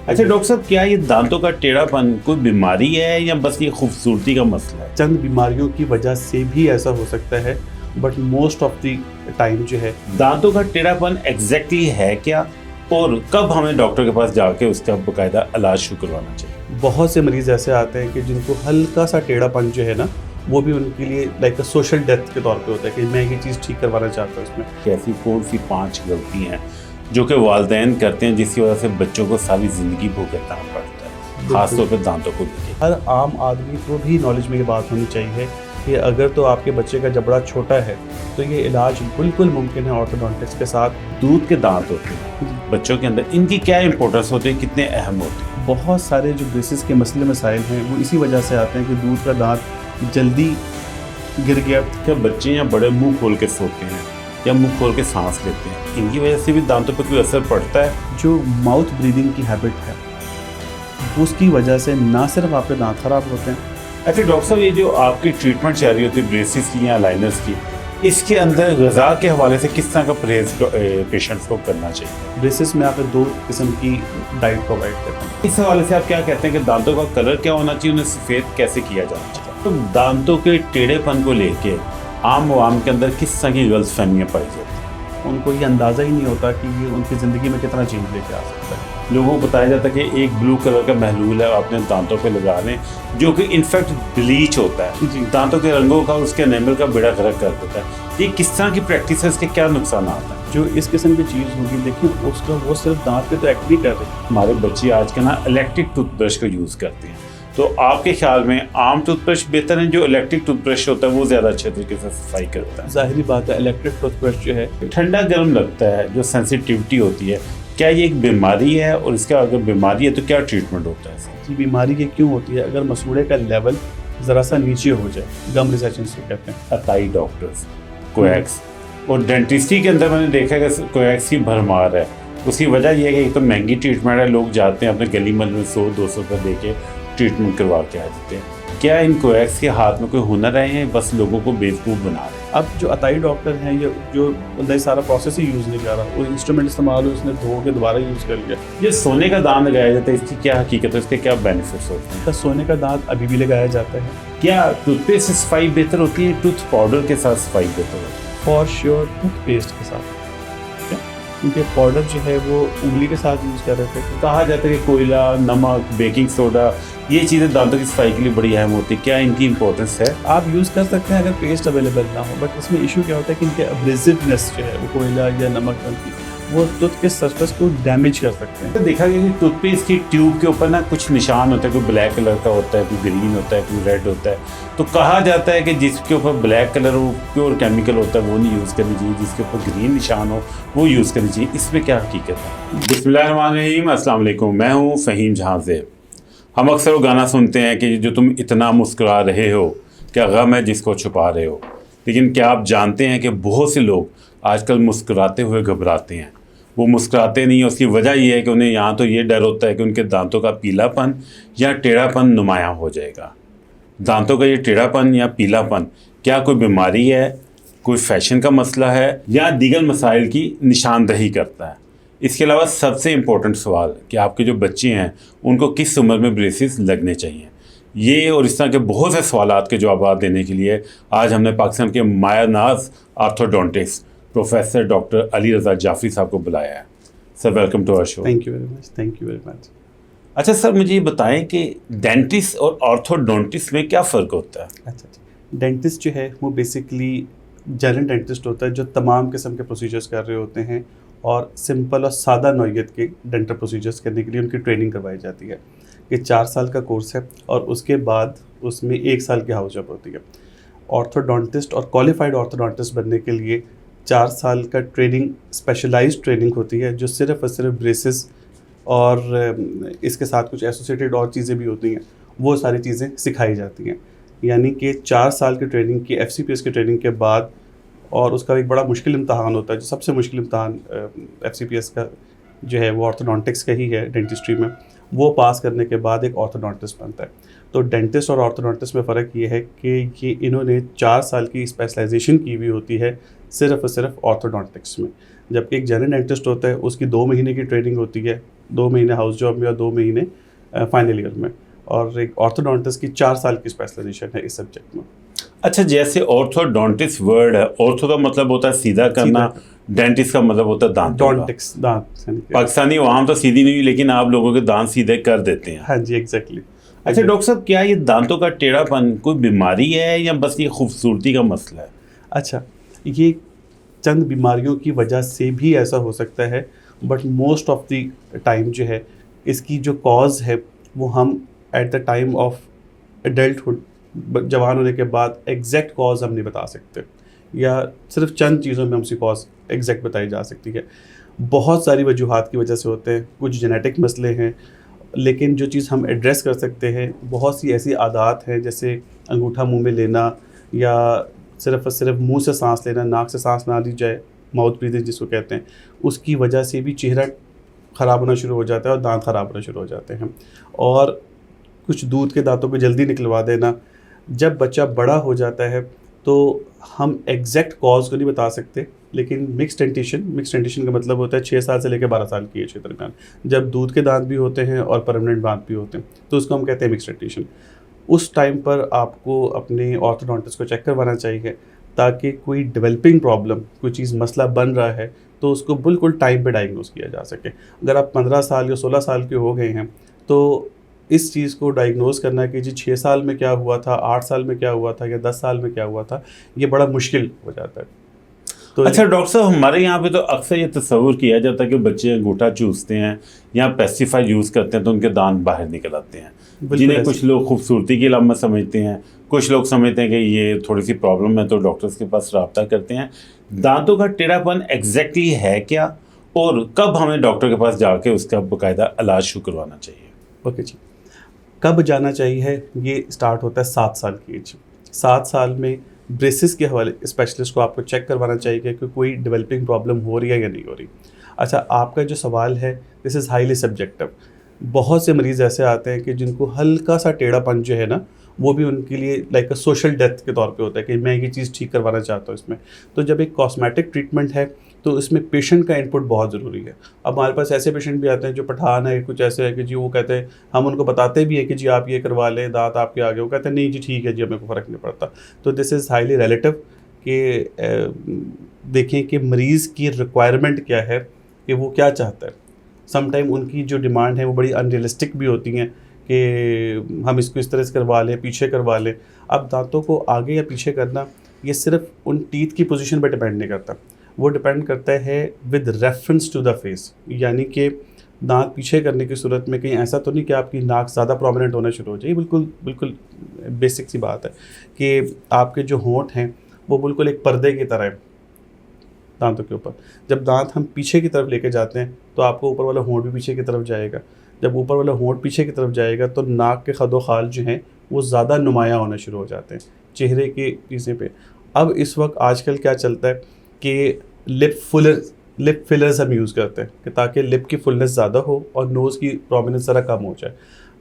अच्छा डॉक्टर साहब, क्या ये दांतों का टेढ़ापन कोई बीमारी है या बस ये खूबसूरती का मसला है? चंद बीमारियों की वजह से भी ऐसा हो सकता है, but most of the time जो है दांतों का टेढ़ापन एग्जैक्टली है क्या, और कब हमें डॉक्टर के पास जाके उसका बाकायदा इलाज शुरू करवाना चाहिए? बहुत से मरीज ऐसे आते हैं कि जिनको हल्का सा टेढ़ापन जो है ना, वो भी उनके लिए लाइक सोशल डेथ के तौर पे होता है कि मैं ये चीज़ ठीक करवाना चाहता हूँ इसमें। ऐसी कौन सी 5 गलतियां हैं जो कि वालिदैन करते हैं जिसकी वजह से बच्चों को सारी ज़िंदगी भुगतना पड़ता है, खासतौर पर दांतों को लेकर? हर आम आदमी को भी नॉलेज में ये बात होनी चाहिए कि अगर तो आपके बच्चे का जबड़ा छोटा है तो ये इलाज बिल्कुल मुमकिन है ऑर्थोडोंटिस्ट के साथ। दूध के दांत होते हैं बच्चों के अंदर, इनकी क्या इंपॉर्टेंस होती है, कितने अहम होते हैं? बहुत सारे जो ब्रेसिस के मसले मसाइल हैं वो इसी वजह से आते हैं कि दूध का दांत जल्दी गिर गया। क्या बच्चे या बड़े मुंह खोल के सोते हैं या मुंह खोल के सांस लेते हैं, इनकी वजह से भी दांतों पर कोई असर पड़ता है? जो माउथ ब्रीदिंग की हैबिट है उसकी वजह से ना सिर्फ आपके दांत खराब होते हैं। अच्छा डॉक्टर साहब, ये जो आपकी ट्रीटमेंट चल रही होती है ब्रेसिस की या लाइनर्स की, इसके अंदर ग़िज़ा के हवाले से किस तरह का परहेज पेशेंट्स को करना चाहिए? ब्रेसिस में आप 2 किस्म की डाइट प्रोवाइड करते हैं। इस हवाले से आप क्या कहते हैं कि दांतों का कलर क्या होना चाहिए, उन्हें सफ़ेद कैसे किया जाना चाहिए? तो दांतों के टेढ़ेपन को लेके आम आवाम के अंदर किस तरह की गलतफहमियाँ पाई जाती हैं? उनको ये अंदाज़ा ही नहीं होता कि ये उनकी ज़िंदगी में कितना चेंज लेके आ सकता है। लोगों को बताया जाता है कि एक ब्लू कलर का महलूल है अपने दांतों पे लगा लें, जो कि इनफैक्ट ब्लीच होता है जी। दांतों के रंगों का और उसके एनेमल का बेड़ा गर्क कर देता है। ये किस तरह की प्रैक्टिस है, इसके क्या नुकसान आता है? जो इस किस्म की चीज़ होगी, देखिए उसका वो सिर्फ दांत पे तो एक्ट नहीं कर रही। हमारे बच्चे आज के ना इलेक्ट्रिक टूथब्रश का यूज़ करते हैं, तो आपके ख्याल में आम टूथब्रश बेहतर है, जो इलेक्ट्रिक टूथब्रश होता है वो ज़्यादा अच्छे तरीके से सफाई करता है? जाहिर बात है इलेक्ट्रिक टूथब्रश जो है ठंडा गर्म लगता है, जो सेंसिटिविटी होती है, क्या ये एक बीमारी है, और इसका अगर बीमारी है तो क्या ट्रीटमेंट होता है इसका? कि बीमारी ये क्यों होती है, अगर मसूड़े का लेवल ज़रा सा नीचे हो जाए, गम रिसेशन से कहते हैं। अताई डॉक्टर्स कोएक्स और डेंटिस्ट्री के अंदर मैंने देखा है कि कोएक्स की भरमार है। उसकी वजह यह है कि एक तो महंगी ट्रीटमेंट है, लोग जाते हैं अपने गली महल में 100-200 रुपये दे के ट्रीटमेंट करवा के आ जाते हैं। क्या इन कोएक्स के हाथ में कोई हुनर है या बस लोगों को बेवकूफ़ बना रहे हैं? अब जो अताई डॉक्टर हैं, ये जो बंदा ये सारा प्रोसेस ही यूज़ नहीं कर रहा, वो इंस्ट्रूमेंट इस्तेमाल हो उसने धो के दोबारा यूज़ कर लिया। ये सोने का दांत लगाया जाता है, इसकी क्या हकीकत है, इसके क्या बेनिफिट्स होते हैं? तो सोने का दांत अभी भी लगाया जाता है। क्या टूथपेस्ट से सफाई बेहतर होती है, टूथ पाउडर के साथ सफाई बेहतर होती है? फॉर श्योर टूथपेस्ट के साथ, क्योंकि पाउडर जो है वो उंगली के साथ यूज़ कर रहे थे। कहा जाता है कि कोयला, नमक, बेकिंग सोडा, ये चीज़ें दांतों की सफाई के लिए बड़ी अहम होती है, क्या इनकी इंपॉर्टेंस है? आप यूज़ कर सकते हैं अगर पेस्ट अवेलेबल ना हो, बट इसमें इशू क्या होता है कि इनके अब्रेसिवनेस जो है वो कोयला या नमक की वो टूथ के सरफेस को डैमेज कर सकते हैं। तो देखा गया कि टूथपेस्ट की ट्यूब के ऊपर ना कुछ निशान होते हैं, कोई ब्लैक कलर का होता है, कोई ग्रीन होता है, कोई रेड होता है। तो कहा जाता है कि जिसके ऊपर ब्लैक कलर हो, प्योर केमिकल होता है, वो नहीं यूज़ करनी चाहिए, जिसके ऊपर ग्रीन निशान हो वो यूज़ करनी चाहिए। इसमें क्या हकीकत है? बिस्मिल्लाहिर्रहमानिर्रहीम, अस्सलाम वालेकुम, मैं हूँ फ़हीम जहाँ से। हम अक्सर वो गाना सुनते हैं कि जो तुम इतना मुस्कुरा रहे हो, क्या गम है जिसको छुपा रहे हो। लेकिन क्या आप जानते हैं कि बहुत से लोग आजकल मुस्कुराते हुए घबराते हैं? वो मुस्कुराते नहीं है, उसकी वजह ये है कि उन्हें यहाँ तो ये डर होता है कि उनके दांतों का पीलापन या टेढ़ापन नुमायाँ हो जाएगा। दांतों का ये टेढ़ापन या पीलापन क्या कोई बीमारी है, कोई फैशन का मसला है, या दीगर मसाइल की निशानदही करता है? इसके अलावा सबसे इम्पोर्टेंट सवाल कि आपके जो बच्चे हैं उनको किस उम्र में ब्रेसिस लगने चाहिए। ये और इस तरह के बहुत से सवालात के जवाब देने के लिए आज हमने पाकिस्तान के मायानाज orthodontist professor doctor Ali Raza Jafri साहब को बुलाया है। Sir welcome to our show. Thank you very much, thank you very much. अच्छा सर, मुझे ये बताएं कि डेंटिस्ट और ऑर्थोडोंटिस्ट में क्या फ़र्क होता है? अच्छा, डेंटिस्ट जो है वो बेसिकली जनरल डेंटिस्ट होता है जो तमाम किस्म के प्रोसीजर्स कर रहे होते हैं, और सिंपल और सादा नौइयत के डेंटल प्रोसीजर्स करने के लिए उनकी ट्रेनिंग करवाई जाती है। ये 4 साल का कोर्स है और उसके बाद उसमें 1 साल की हाउस जॉब होती है। ऑर्थोडोंटिस्ट और क्वालिफाइड ऑर्थोडोंटिस्ट बनने के लिए 4 साल का ट्रेनिंग, स्पेशलाइज्ड ट्रेनिंग होती है, जो सिर्फ और सिर्फ ब्रेसेस और इसके साथ कुछ एसोसिएटेड और चीज़ें भी होती हैं, वो सारी चीज़ें सिखाई जाती हैं। यानी कि 4 साल की ट्रेनिंग की, FCPS की ट्रेनिंग के बाद, और उसका एक बड़ा मुश्किल इम्तहान होता है, जो सबसे मुश्किल इम्तहान FCPS का जो है वो ऑर्थोडोंटिक्स का ही है डेंटिस्ट्री में। वो पास करने के बाद एक ऑर्थोडोंटिस्ट बनता है। तो डेंटिस्ट और ऑर्थोडोंटिस्ट में फ़र्क ये है कि ये इन्होंने 4 साल की स्पेशलाइजेशन की हुई होती है सिर्फ और सिर्फ ऑर्थोडोंटिक्स में, जबकि एक जनरल डेंटिस्ट होता है उसकी 2 महीने की ट्रेनिंग होती है 2 महीने हाउस जॉब में और 2 महीने फाइनल ईयर में, और एक ऑर्थोडोंटिस्ट की 4 साल की स्पेशलाइजेशन है इस सब्जेक्ट में। अच्छा, जैसे ऑर्थोडोंटिस्ट वर्ड है, ऑर्थो का मतलब होता है सीधा करना, डेंटिस्ट का मतलब होता है दांत। डोंटिक्स दांत, पाकिस्तानी वहाँ तो सीधी नहीं, लेकिन आप लोगों के दांत सीधे कर देते हैं। हाँ जी, एग्जैक्टली। अच्छा डॉक्टर साहब, क्या ये दांतों का टेढ़ापन कोई बीमारी है या बस ये खूबसूरती का मसला है? अच्छा, ये चंद बीमारियों की वजह से भी ऐसा हो सकता है, but most of the time जो है इसकी जो कॉज है वो हम at the time of adulthood, जवान होने के बाद एग्जैक्ट कॉज हम नहीं बता सकते, या सिर्फ चंद चीज़ों में हमसे कॉज एग्जैक्ट बताई जा सकती है। बहुत सारी वजूहात की वजह से होते हैं, कुछ जेनेटिक मसले हैं, लेकिन जो चीज़ हम एड्रेस कर सकते हैं, बहुत सी ऐसी आदत हैं जैसे अंगूठा मुंह में लेना, या सिर्फ और सिर्फ मुंह से सांस लेना, नाक से सांस ना ली जाए, माउथ ब्रीदिंग जिसको कहते हैं, उसकी वजह से भी चेहरा ख़राब होना शुरू हो जाता है और दांत ख़राब होना शुरू हो जाते हैं। और कुछ दूध के दांतों को जल्दी निकलवा देना। जब बच्चा बड़ा हो जाता है तो हम एग्जैक्ट कॉज को नहीं बता सकते, लेकिन मिक्स्ड डेंटिशन का मतलब होता है 6 साल से लेकर 12 साल की एज के दरमियान, जब दूध के दांत भी होते हैं और परमानेंट दांत भी होते हैं, तो उसको हम कहते हैं मिक्स्ड डेंटिशन। उस टाइम पर आपको अपने ऑर्थोडोंटिस्ट को चेक करवाना चाहिए, ताकि कोई डेवलपिंग प्रॉब्लम, कोई चीज़ मसला बन रहा है तो उसको बिल्कुल टाइम पे डायग्नोस किया जा सके। अगर आप 15 साल या 16 साल के हो गए हैं तो इस चीज़ को डायग्नोस करना कि जी 6 साल में क्या हुआ था, 8 साल में क्या हुआ था, या 10 साल में क्या हुआ था, ये बड़ा मुश्किल हो जाता है। तो अच्छा डॉक्टर साहब, हमारे यहाँ पे तो अक्सर ये तस्वुर किया जाता है कि बच्चे अंगूठा चूसते हैं या पेस्टिसाइड यूज़ करते हैं तो उनके दांत बाहर निकल आते हैं, जिन्हें कुछ लोग खूबसूरती की अलामत समझते हैं, कुछ लोग समझते हैं कि ये थोड़ी सी प्रॉब्लम है तो डॉक्टर्स के पास रब्ता करते हैं। दांतों का टेढ़ापन एग्जैक्टली है क्या, और कब हमें डॉक्टर के पास जाके उसका बाकायदा इलाज शुरू करवाना चाहिए? ओके जी, कब जाना चाहिए, ये स्टार्ट होता है 7 साल की एज। 7 साल में ब्रेसिस के हवाले स्पेशलिस्ट को आपको चेक करवाना चाहिए कि कोई डेवलपिंग प्रॉब्लम हो रही है या नहीं हो रही। अच्छा, आपका जो सवाल है दिस इज़ हाईली सब्जेक्टिव। बहुत से मरीज़ ऐसे आते हैं कि जिनको हल्का सा टेढ़ापन जो है ना, वो भी उनके लिए लाइक अ सोशल डेथ के तौर पे होता है कि मैं ये चीज़ ठीक करवाना चाहता हूँ इसमें। तो जब एक कॉस्मेटिक ट्रीटमेंट है तो इसमें पेशेंट का इनपुट बहुत ज़रूरी है। अब हमारे पास ऐसे पेशेंट भी आते हैं जो पठान है, कुछ ऐसे है कि जी वो कहते हैं, हम उनको बताते भी हैं कि जी आप ये करवा लें, दांत आपके आगे, वो कहते हैं नहीं जी ठीक है जी, हमें कोई फ़र्क नहीं पड़ता। तो दिस इज़ हाईली रिलेटिव कि देखें कि मरीज़ की रिक्वायरमेंट क्या है, कि वो क्या चाहता है। समटाइम उनकी जो डिमांड है वो बड़ी अनरियलिस्टिक भी होती हैं कि हम इसको इस तरह से करवा लें, पीछे करवा लें। अब दांतों को आगे या पीछे करना ये सिर्फ उन टीथ की पोजीशन पर डिपेंड नहीं करता, वो डिपेंड करता है with reference to the face. यानी कि दांत पीछे करने की सूरत में कहीं ऐसा तो नहीं कि आपकी नाक ज़्यादा प्रोमिनेंट होना शुरू हो जाए। बिल्कुल बेसिक सी बात है कि आपके जो होंठ हैं वो बिल्कुल एक पर्दे की तरह है दांतों के ऊपर। जब दांत हम पीछे की तरफ लेके जाते हैं तो आपको ऊपर वाला होंठ भी पीछे की तरफ जाएगा। जब ऊपर वाला होंठ पीछे की तरफ जाएगा तो नाक के खदो खाल जो हैं वो ज़्यादा नुमायाँ होना शुरू हो जाते हैं चेहरे की चीज़ें पे। अब इस वक्त आजकल क्या चलता है कि लिप फिलर्स हम यूज़ करते हैं कि ताकि लिप की फुलनेस ज़्यादा हो और नोज़ की प्रोमिनेंस ज़रा कम हो जाए।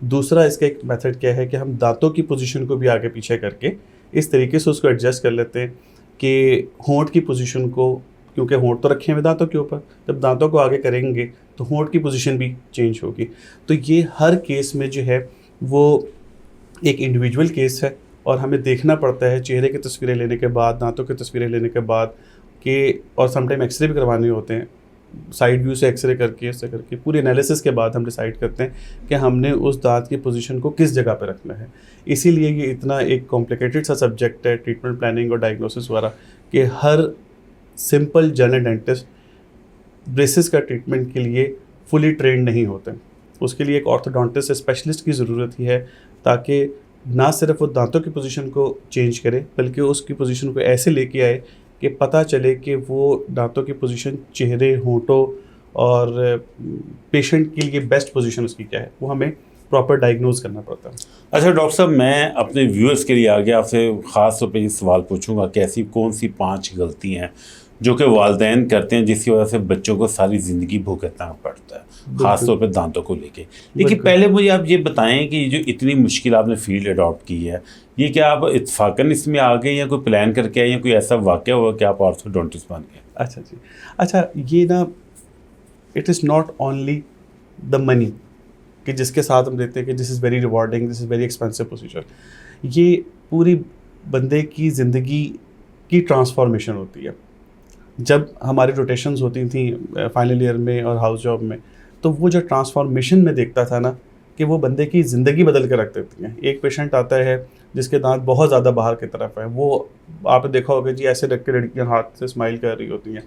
दूसरा इसका एक मेथड क्या है कि हम दांतों की पोजीशन को भी आगे पीछे करके इस तरीके से उसको एडजस्ट कर लेते हैं कि होंठ की पोजीशन को, क्योंकि होंठ तो रखे हुए दांतों के ऊपर, जब दांतों को आगे करेंगे तो होंठ की पोजीशन भी चेंज होगी। तो ये हर केस में जो है वो एक इंडिविजुअल केस है और हमें देखना पड़ता है चेहरे की तस्वीरें लेने के बाद, दांतों की तस्वीरें लेने के बाद कि, और समटाइम एक्सरे भी करवाने होते हैं, साइड व्यू से एक्सरे करके ऐसे करके पूरी एनालिसिस के बाद हम डिसाइड करते हैं कि हमने उस दांत की पोजीशन को किस जगह पे रखना है। इसीलिए ये इतना एक कॉम्प्लिकेटेड सा सब्जेक्ट है ट्रीटमेंट प्लानिंग और डायग्नोसिस वाला, कि हर सिंपल जनरल डेंटिस्ट ब्रेसिस का ट्रीटमेंट के लिए फुली ट्रेंड नहीं होते। उसके लिए एक ऑर्थोडोंटिस्ट स्पेशलिस्ट की ज़रूरत ही है, ताकि ना सिर्फ वो दांतों की पोजीशन को चेंज करे बल्कि उसकी पोजीशन को ऐसे लेके आए कि पता चले कि वो दांतों की पोजीशन चेहरे, होंठों और पेशेंट के लिए बेस्ट पोजीशन उसकी क्या है, वो हमें प्रॉपर डायग्नोज करना पड़ता है। अच्छा डॉक्टर साहब, मैं अपने व्यूअर्स के लिए आगे आपसे ख़ास तौर पे ये सवाल पूछूंगा कि ऐसी कौन सी 5 गलती हैं जो कि वालिदैन करते हैं जिसकी वजह से बच्चों को सारी ज़िंदगी भुगतना पड़ता है, ख़ास तौर पे दांतों को लेके। लेकिन पहले मुझे आप ये बताएं कि जो इतनी मुश्किल आपने फील्ड अडॉप्ट की है, ये क्या आप इत्तफाकन इसमें आ गए या कोई प्लान करके आए या कोई ऐसा वाक़या हुआ कि आप ऑर्थोडोंटिस्ट बन गए? अच्छा जी, अच्छा ये ना it is not only the money, कि जिसके साथ हम देखते हैं कि this is very rewarding, this is very expensive procedure, ये पूरी बंदे की ज़िंदगी की ट्रांसफॉर्मेशन होती है। जब हमारी रोटेशंस होती थी फाइनल ईयर में और हाउस जॉब में, तो वो जो ट्रांसफॉर्मेशन में देखता था ना, कि वो बंदे की ज़िंदगी बदल के रख देती हैं। एक पेशेंट आता है जिसके दांत बहुत ज़्यादा बाहर की तरफ है, वो आपने देखा होगा जी ऐसे रख के लड़कियाँ हाथ से स्माइल कर रही होती हैं,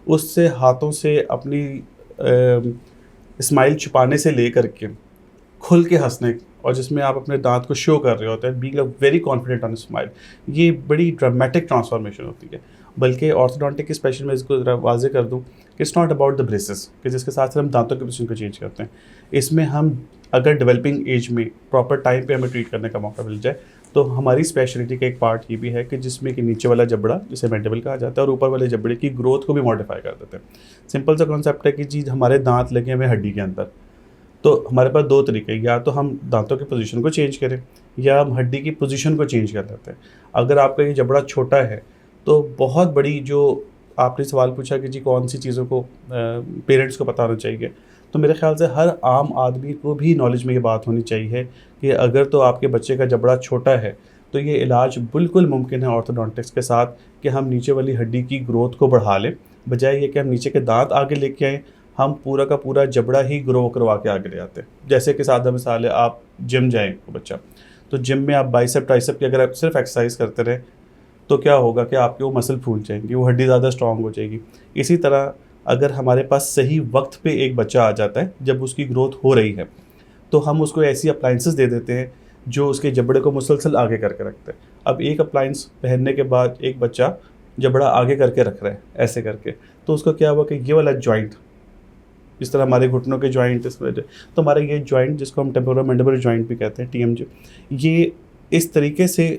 उससे हाथों से अपनी स्माइल छुपाने से लेकर के खुल के हंसने, और जिसमें आप अपने दांत को शो कर रहे होते हैं, being a very confident on smile, ये बड़ी ड्रामेटिक ट्रांसफॉर्मेशन होती है। बल्कि ऑर्थोडोंटिक की स्पेशल में इसको ज़रा वाज़े कर दूं कि it's not about the braces, कि जिसके साथ हम दांतों की पोजीशन को चेंज करते हैं। इसमें हम अगर डेवलपिंग एज में प्रॉपर टाइम पे हमें ट्रीट करने का मौका मिल जाए, तो हमारी स्पेशलिटी का एक पार्ट ये भी है कि जिसमें कि नीचे वाला जबड़ा, जिसे मैंडिबल कहा जाता है, और ऊपर वाले जबड़े की ग्रोथ को भी मॉडिफाई कर देते हैं। सिंपल सा कॉन्सेप्ट है कि जी हमारे दांत लगे हुए हड्डी के अंदर, तो हमारे पास दो तरीके हैं, या तो हम दांतों की पोजीशन को चेंज करें या हम हड्डी की पोजीशन को चेंज कर देते हैं। अगर आपका ये जबड़ा छोटा है तो बहुत बड़ी, जो आपने सवाल पूछा कि जी कौन सी चीज़ों को पेरेंट्स को पता होना चाहिए, तो मेरे ख्याल से हर आम आदमी को भी नॉलेज में ये बात होनी चाहिए कि अगर तो आपके बच्चे का जबड़ा छोटा है तो ये इलाज बिल्कुल मुमकिन है ऑर्थोडोंटिक्स के साथ, कि हम नीचे वाली हड्डी की ग्रोथ को बढ़ा लें, बजाय ये कि हम नीचे के दांत आगे लेके आएँ, हम पूरा का पूरा जबड़ा ही ग्रो करवा के आगे ले आते हैं। जैसे कि सादा मिसाल है, आप जिम जाएँ बच्चा, तो जिम में आप बाइसेप ट्राइसेप की अगर आप सिर्फ एक्सरसाइज करते रहें तो क्या होगा कि आपके वो मसल फूल जाएंगी, वो हड्डी ज़्यादा स्ट्रांग हो जाएगी। इसी तरह अगर हमारे पास सही वक्त पे एक बच्चा आ जाता है जब उसकी ग्रोथ हो रही है, तो हम उसको ऐसी अप्लाइंसेस दे देते हैं जो उसके जबड़े को मुसलसल आगे करके रखते हैं। अब एक अप्लाइंस पहनने के बाद एक बच्चा जबड़ा आगे करके रख रहा है ऐसे करके, तो उसका क्या हुआ कि ये वाला जॉइंट, इस तरह हमारे घुटनों के जॉइंट, इस वजह तो हमारा ये जॉइंट जिसको हम टेम्पोरोमैंडिबल जॉइंट भी कहते हैं, TMJ, ये इस तरीके से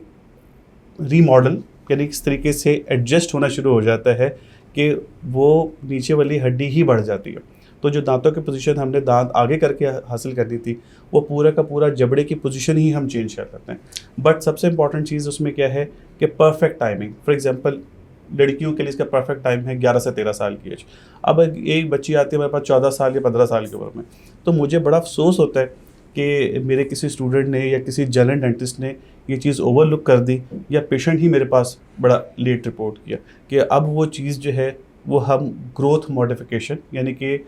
रीमॉडल, यानी इस तरीके से एडजस्ट होना शुरू हो जाता है कि वो नीचे वाली हड्डी ही बढ़ जाती है। तो जो दांतों की पोजीशन हमने दांत आगे करके हासिल करनी थी, वो पूरा का पूरा जबड़े की पोजीशन ही हम चेंज कर लेते हैं। बट सबसे इंपॉर्टेंट चीज़ उसमें क्या है कि परफेक्ट टाइमिंग। फॉर एग्जांपल लड़कियों के लिए इसका परफेक्ट टाइम है 11 से 13 साल की एज। अब एक बच्ची आती है मेरे पास 14 साल या 15 साल की उम्र में, तो मुझे बड़ा अफसोस होता है कि मेरे किसी स्टूडेंट ने या किसी जनरल डेंटिस्ट ने ये चीज़ ओवरलुक कर दी, या पेशेंट ही मेरे पास बड़ा लेट रिपोर्ट किया कि अब वो चीज़ जो है वो हम ग्रोथ मॉडिफिकेशन, यानी कि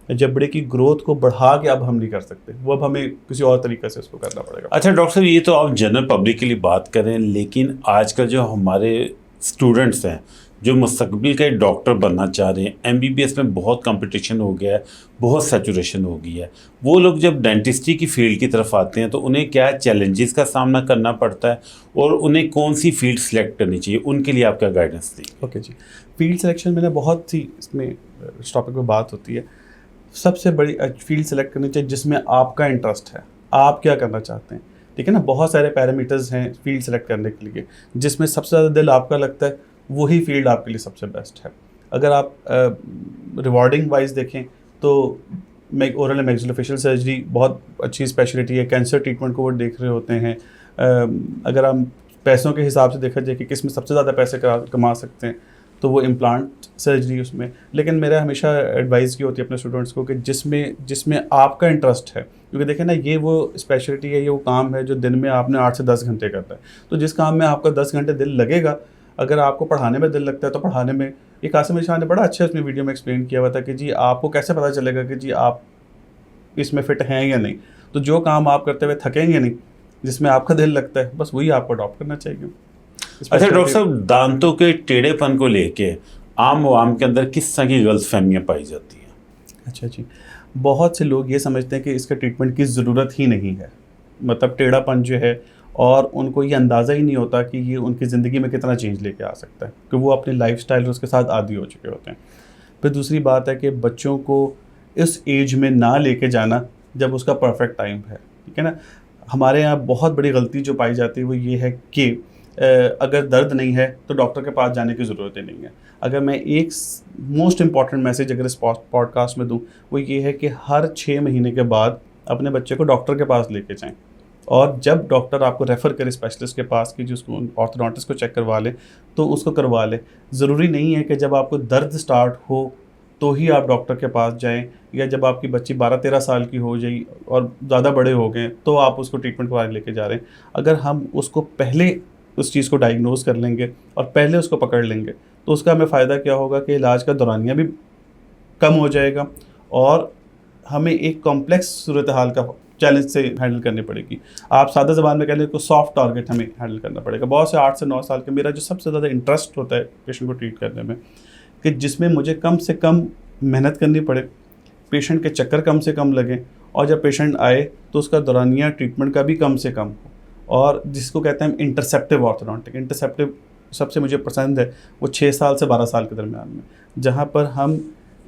जबड़े की ग्रोथ को बढ़ा के अब हम नहीं कर सकते, वो अब हमें किसी और तरीके से उसको करना पड़ेगा। अच्छा डॉक्टर साहब, ये तो आप जनरल पब्लिक के लिए बात करें, लेकिन आजकल जो हमारे स्टूडेंट्स हैं जो मुस्तकबिल के डॉक्टर बनना चाह रहे हैं, MBBS में बहुत कंपटीशन हो गया है, बहुत सैचुरेशन हो गई है, वो लोग जब डेंटिस्ट्री की फील्ड की तरफ आते हैं तो उन्हें क्या चैलेंजेस का सामना करना पड़ता है और उन्हें कौन सी फील्ड सेलेक्ट करनी चाहिए, उनके लिए आप क्या गाइडेंस देंगे? ओके जी, फील्ड सिलेक्शन में बहुत सी इसमें इस टॉपिक पर बात होती है। सबसे बड़ी फील्ड सेलेक्ट करनी चाहिए जिसमें आपका इंटरेस्ट है, आप क्या करना चाहते हैं, ठीक है ना। बहुत सारे पैरामीटर्स हैं फील्ड सेलेक्ट करने के लिए, जिसमें सबसे ज़्यादा दिल आपका लगता है वही फील्ड आपके लिए सबसे बेस्ट है। अगर आप रिवॉर्डिंग वाइज देखें तो ओरल एंड मैक्सिलोफेशियल सर्जरी बहुत अच्छी स्पेशलिटी है, कैंसर ट्रीटमेंट को वो देख रहे होते हैं। अगर हम पैसों के हिसाब से देखा जाए कि किस में सबसे ज़्यादा पैसे कमा सकते हैं, तो वो इम्प्लांट सर्जरी उसमें। लेकिन मेरा हमेशा एडवाइस की होती है अपने स्टूडेंट्स को कि जिसमें आपका इंटरेस्ट है, क्योंकि देखें ना, ये वो स्पेशलिटी है, ये वो काम है जो दिन में आपने 8 से 10 घंटे करना है। तो जिस काम में आपका 10 घंटे दिल लगेगा, अगर आपको पढ़ाने में दिल लगता है तो पढ़ाने में, ये कासिम अली शाह ने बड़ा अच्छा इसमें वीडियो में एक्सप्लेन किया हुआ था कि जी आपको कैसे पता चलेगा कि जी आप इसमें फिट हैं या नहीं। तो जो काम आप करते हुए थकेंगे नहीं, जिसमें आपका दिल लगता है, बस वही आपको अडॉप्ट करना चाहिए। अच्छा डॉक्टर साहब, दांतों के टेढ़ेपन को लेके आम आवाम के अंदर किस तरह की गलतफहमियां पाई जाती हैं? अच्छा जी, बहुत से लोग ये समझते हैं कि इसका ट्रीटमेंट की ज़रूरत ही नहीं है, मतलब टेढ़ापन जो है, और उनको ये अंदाज़ा ही नहीं होता कि ये उनकी ज़िंदगी में कितना चेंज लेके आ सकता है, कि वो अपने लाइफस्टाइल उसके साथ आदी हो चुके होते हैं। फिर दूसरी बात है कि बच्चों को इस एज में ना लेके जाना जब उसका परफेक्ट टाइम है, ठीक है ना। हमारे यहाँ बहुत बड़ी गलती जो पाई जाती है वो ये है कि अगर दर्द नहीं है तो डॉक्टर के पास जाने की ज़रूरत ही नहीं है। अगर मैं एक मोस्ट इम्पॉर्टेंट मैसेज अगर इस पॉडकास्ट में दूं, वो ये है कि हर 6 महीने के बाद अपने बच्चे को डॉक्टर के पास लेके जाएं, और जब डॉक्टर आपको रेफ़र करे स्पेशलिस्ट के पास कि जिसको ऑर्थोडोंटिस्ट को चेक करवा ले, तो उसको करवा ले। ज़रूरी नहीं है कि जब आपको दर्द स्टार्ट हो तो ही आप डॉक्टर के पास जाएं, या जब आपकी बच्ची 12-13 साल की हो जाए और ज़्यादा बड़े हो गए तो आप उसको ट्रीटमेंट करवाने लेके जा रहे हैं। अगर हम उसको पहले उस चीज़ को डायग्नोज कर लेंगे और पहले उसको पकड़ लेंगे तो उसका हमें फ़ायदा क्या होगा कि इलाज का दौरानिया भी कम हो जाएगा और हमें एक कॉम्प्लेक्स सूरत हाल का चैलेंज से हैंडल करनी पड़ेगी। आप सादा ज़बान में कह लें तो सॉफ्ट टारगेट हमें हैंडल करना पड़ेगा। बहुत से 8 से 9 साल के, मेरा जो सबसे ज़्यादा इंटरेस्ट होता है पेशेंट को ट्रीट करने में, कि जिसमें मुझे कम से कम मेहनत करनी पड़े, पेशेंट के चक्कर कम से कम लगें, और जब पेशेंट आए तो उसका दौरानिया ट्रीटमेंट का भी कम से कम हो, और जिसको कहते हैं इंटरसेप्टिव ऑर्थोडोंटिक। इंटरसेप्टिव सबसे मुझे पसंद है वो 6 साल से 12 साल के दरमियान में, जहाँ पर हम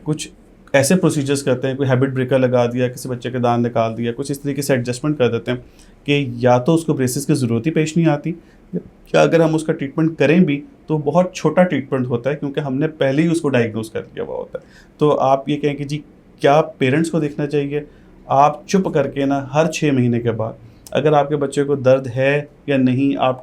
कुछ ऐसे प्रोसीजर्स करते हैं, कोई हैबिट ब्रेकर लगा दिया, किसी बच्चे के दांत निकाल दिया, कुछ इस तरीके से एडजस्टमेंट कर देते हैं कि या तो उसको ब्रेसेस की ज़रूरत ही पेश नहीं आती, या अगर हम उसका ट्रीटमेंट करें भी तो बहुत छोटा ट्रीटमेंट होता है क्योंकि हमने पहले ही उसको डायग्नोज कर लिया हुआ होता है। तो आप ये कहें कि जी क्या पेरेंट्स को देखना चाहिए, आप चुप करके ना हर 6 महीने के बाद अगर आपके बच्चे को दर्द है या नहीं, आप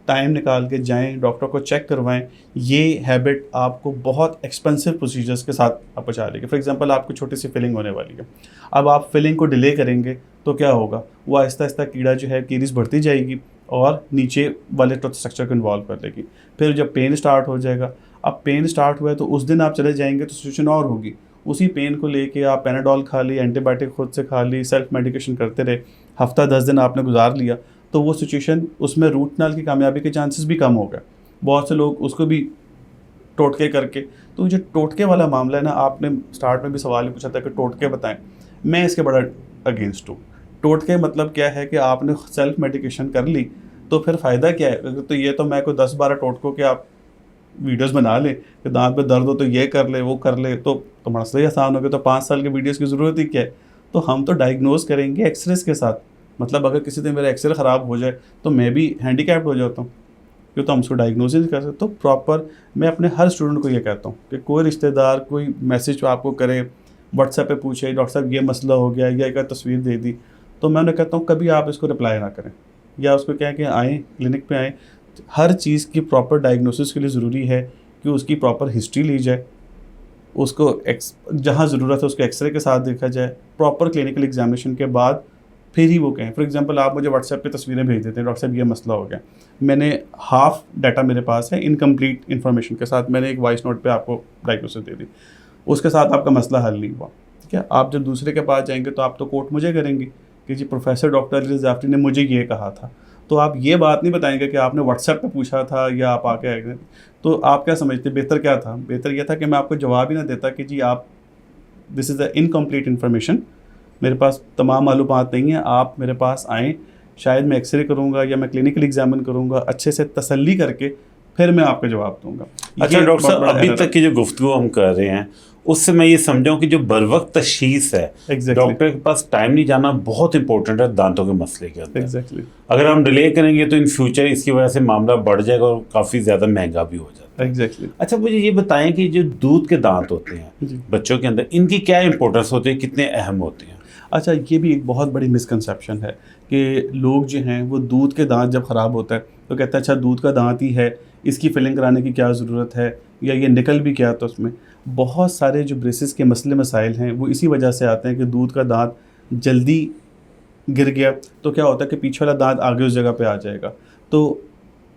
टाइम निकाल के जाएं, डॉक्टर को चेक करवाएं। ये हैबिट आपको बहुत एक्सपेंसिव प्रोसीजर्स के साथ आप बचा लेगी। फॉर एग्जांपल आपको छोटी सी फिलिंग होने वाली है, अब आप फिलिंग को डिले करेंगे तो क्या होगा, वो आहिस्ता आहिस्ता कीड़ा जो है कीरीज बढ़ती जाएगी और नीचे वाले टूथ स्ट्रक्चर को इन्वॉल्व कर लेगी। फिर जब पेन स्टार्ट हो जाएगा, अब पेन स्टार्ट हुआ है तो उस दिन आप चले जाएंगे तो सिचुएशन और होगी, उसी पेन को लेके आप पैनाडोल खा ली, एंटीबायोटिक खुद से खा ली, सेल्फ मेडिकेशन करते रहे, हफ्ता 10 दिन आपने गुजार लिया, तो वो सिचुएशन उसमें रूट नाल की कामयाबी के चांसेस भी कम हो गए। बहुत से लोग उसको भी टोटके करके, तो जो टोटके वाला मामला है ना, आपने स्टार्ट में भी सवाल ही पूछा था कि टोटके बताएं, मैं इसके बड़ा अगेंस्ट हूँ। टोटके मतलब क्या है कि आपने सेल्फ मेडिकेशन कर ली तो फिर फ़ायदा क्या है, तो ये तो मैं कोई 10-12 टोटकों के आप वीडियोस बना ले कि दांत में दर्द हो तो ये कर ले वो कर ले, तो मसला ही आसान हो गया। तो 5 साल के वीडियोस की ज़रूरत ही क्या है। तो हम तो डायग्नोज करेंगे एक्सरेज के साथ, मतलब अगर किसी दिन मेरा एक्सरे ख़राब हो जाए तो मैं भी हैंडीकैप्ड हो जाता हूँ, क्यों तो हम उसको डायग्नोज नहीं कर सकते। तो प्रॉपर मैं अपने हर स्टूडेंट को ये कहता हूँ कि कोई रिश्तेदार कोई मैसेज आपको करे, व्हाट्सएप पे पूछे डॉक्टर साहब ये मसला हो गया या एक तस्वीर दे दी, तो मैं उन्हें कहता हूँ कभी आप इसको रिप्लाई ना करें, या उसको क्या कि आएँ क्लिनिक पे आएँ। हर चीज़ की प्रॉपर डायग्नोसिस के लिए ज़रूरी है कि उसकी प्रॉपर हिस्ट्री ली जाए, उसको जहाँ ज़रूरत है उसको एक्सरे के साथ देखा जाए, प्रॉपर क्लिनिकल एग्जामिनेशन के बाद फिर ही वो कहें। फॉर एग्जांपल आप मुझे व्हाट्सएप पे तस्वीरें भेज देते हैं, डॉक्टर साहब ये मसला हो गया, मैंने हाफ डाटा मेरे पास है इनकम्प्लीट इन्फॉर्मेशन के साथ, मैंने एक वॉइस नोट पे आपको डायग्नोसिस दे दी, उसके साथ आपका मसला हल नहीं हुआ, ठीक है। आप जब दूसरे के पास जाएंगे तो आप तो कोट मुझे करेंगे कि जी प्रोफेसर डॉक्टर अली जाफरी ने मुझे ये कहा था, तो आप ये बात नहीं बताएंगे कि आपने व्हाट्सएप पे पूछा था या आप आके आए। तो आप क्या समझते, बेहतर क्या था? बेहतर यह था कि मैं आपको जवाब ही ना देता कि जी आप this is a incomplete information, मेरे पास तमाम मालूमात नहीं है, आप मेरे पास आएँ, शायद मैं एक्सरे करूँगा या मैं क्लिनिकल एग्जामिन करूँगा, अच्छे से तसल्ली करके फिर मैं आपको जवाब दूंगा। अच्छा डॉक्टर साहब, अभी तक की जो गुफ्तगू हम कर रहे हैं उससे मैं ये समझाऊँ कि जो बरवक्त तशखीस है, डॉक्टर के पास टाइम नहीं जाना बहुत इंपॉर्टेंट है दांतों के मसले के अंदर। अगर हम डिले करेंगे तो इन फ्यूचर इसकी वजह से मामला बढ़ जाएगा और काफ़ी ज़्यादा महंगा भी हो जाता है। अच्छा मुझे ये बताएं कि जो दूध के दांत होते हैं बच्चों के अंदर, इनकी क्या इंपॉर्टेंस होती है, कितने अहम होते हैं? अच्छा, ये भी एक बहुत बड़ी मिसकंसेप्शन है कि लोग जो हैं वो दूध के दांत जब ख़राब होता है तो कहते हैं अच्छा दूध का दांत ही है, इसकी फिलिंग कराने की क्या ज़रूरत है, या ये निकल भी क्या। तो उसमें बहुत सारे जो ब्रेसेस के मसले मसाइल हैं वो इसी वजह से आते हैं कि दूध का दांत जल्दी गिर गया तो क्या होता है कि पीछे वाला दांत आगे उस जगह पे आ जाएगा। तो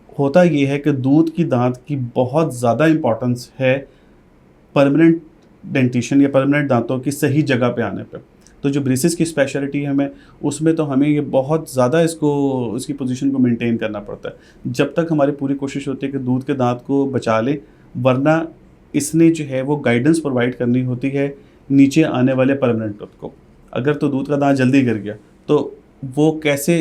होता ये है कि दूध की दांत की बहुत ज़्यादा इम्पॉर्टेंस है परमानेंट डेंटिशन या परमानेंट दांतों की सही जगह पे आने पे। तो जो ब्रेसेस की स्पेशलिटी है हमें उसमें तो हमें ये बहुत ज़्यादा इसकी पोजीशन को मेंटेन करना पड़ता है। जब तक हमारी पूरी कोशिश होती है कि दूध के दांत को बचा लें, वरना इसने जो है वो गाइडेंस प्रोवाइड करनी होती है नीचे आने वाले परमानेंट टूथ को। अगर तो दूध का दांत जल्दी गिर गया तो वो कैसे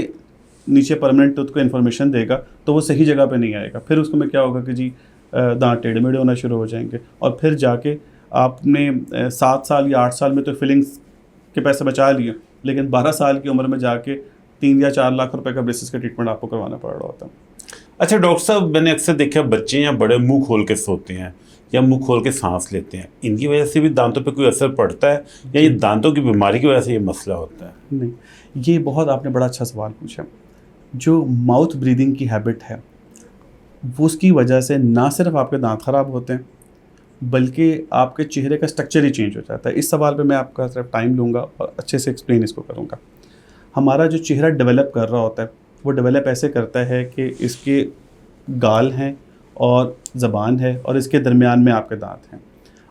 नीचे परमानेंट टूथ को इन्फॉर्मेशन देगा, तो वो सही जगह पे नहीं आएगा। फिर उसको में क्या होगा कि जी दांत टेढ़े मेढ़े होना शुरू हो जाएंगे, और फिर जाके आपने 7 साल या 8 साल में तो फिलिंग्स के पैसे बचा लिए, लेकिन 12 साल की उम्र में जाके 3 या 4 लाख रुपए का ब्रेसेस का ट्रीटमेंट आपको करवाना पड़ रहा होता है। अच्छा डॉक्टर साहब, मैंने अक्सर देखा बच्चे या बड़े मुंह खोल के सोते हैं या मुंह खोल के सांस लेते हैं, इनकी वजह से भी दांतों पे कोई असर पड़ता है या ये दांतों की बीमारी की वजह से ये मसला होता है? नहीं, ये बहुत आपने बड़ा अच्छा सवाल पूछा। जो माउथ ब्रीदिंग की हैबिट है वो उसकी वजह से ना सिर्फ आपके दांत ख़राब होते हैं, बल्कि आपके चेहरे का स्ट्रक्चर ही चेंज हो जाता है। इस सवाल पे मैं आपका सिर्फ टाइम लूँगा और अच्छे से एक्सप्लेन इसको करूँगा। हमारा जो चेहरा डेवलप कर रहा होता है वो डेवलप ऐसे करता है कि इसके गाल हैं और ज़बान है और इसके दरमियान में आपके दांत हैं।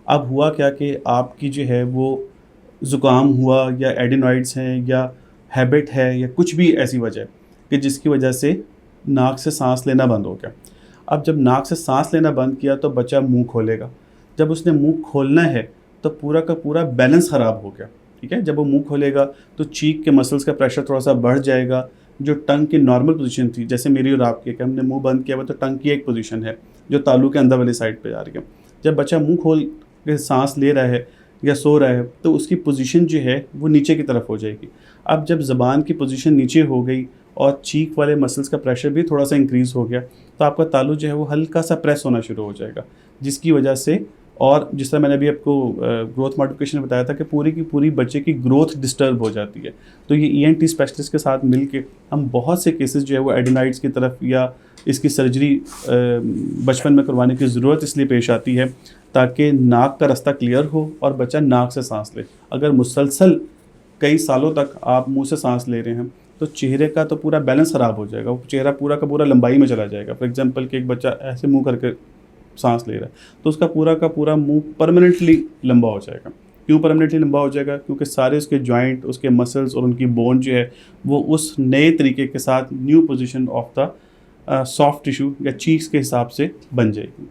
अब हुआ क्या कि आपकी जो है वो ज़ुकाम हुआ या एडिनॉइड्स हैं या हैबिट है या कुछ भी ऐसी वजह कि जिसकी वजह से नाक से सांस लेना बंद हो गया। अब जब नाक से सांस लेना बंद किया तो बच्चा मुंह खोलेगा। जब उसने मुंह खोलना है तो पूरा का पूरा बैलेंस ख़राब हो गया। ठीक है, जब वो मुंह खोलेगा तो चीक के मसल्स का प्रेशर थोड़ा सा बढ़ जाएगा। जो टंग की नॉर्मल पोजीशन थी, जैसे मेरी और आपकी, कि हमने मुंह बंद किया हुआ तो टंग की एक पोजीशन है जो तालू के अंदर वाली साइड पे जा रही है। जब बच्चा मुंह खोल के सांस ले रहा है या सो रहा है तो उसकी पोजीशन जो है वो नीचे की तरफ हो जाएगी। अब जब ज़बान की पोजीशन नीचे हो गई और चीक वाले मसल्स का प्रेशर भी थोड़ा सा इंक्रीज़ हो गया तो आपका तालू जो है वो हल्का सा प्रेस होना शुरू हो जाएगा, जिसकी वजह से, और जिस तरह मैंने अभी आपको ग्रोथ मॉडिफिकेशन में बताया था कि पूरी की पूरी बच्चे की ग्रोथ डिस्टर्ब हो जाती है। तो ये ENT स्पेशलिस्ट के साथ मिलके हम बहुत से केसेस जो है वो एडिनॉइड्स की तरफ या इसकी सर्जरी बचपन में करवाने की ज़रूरत इसलिए पेश आती है ताकि नाक का रास्ता क्लियर हो और बच्चा नाक से सांस ले। अगर मुसलसल कई सालों तक आप मुंह से सांस ले रहे हैं तो चेहरे का तो पूरा बैलेंस ख़राब हो जाएगा, वो चेहरा पूरा का पूरा लंबाई में चला जाएगा। फॉर एग्जांपल कि एक बच्चा ऐसे मुंह करके सांस ले रहा है तो उसका पूरा का पूरा मुंह परमानेंटली लंबा हो जाएगा। क्यों परमानेंटली लंबा हो जाएगा? क्योंकि सारे उसके जॉइंट, उसके मसल्स और उनकी बोन जो है वो उस नए तरीके के साथ new position of the soft tissue या चीक्स के हिसाब से बन जाएगी।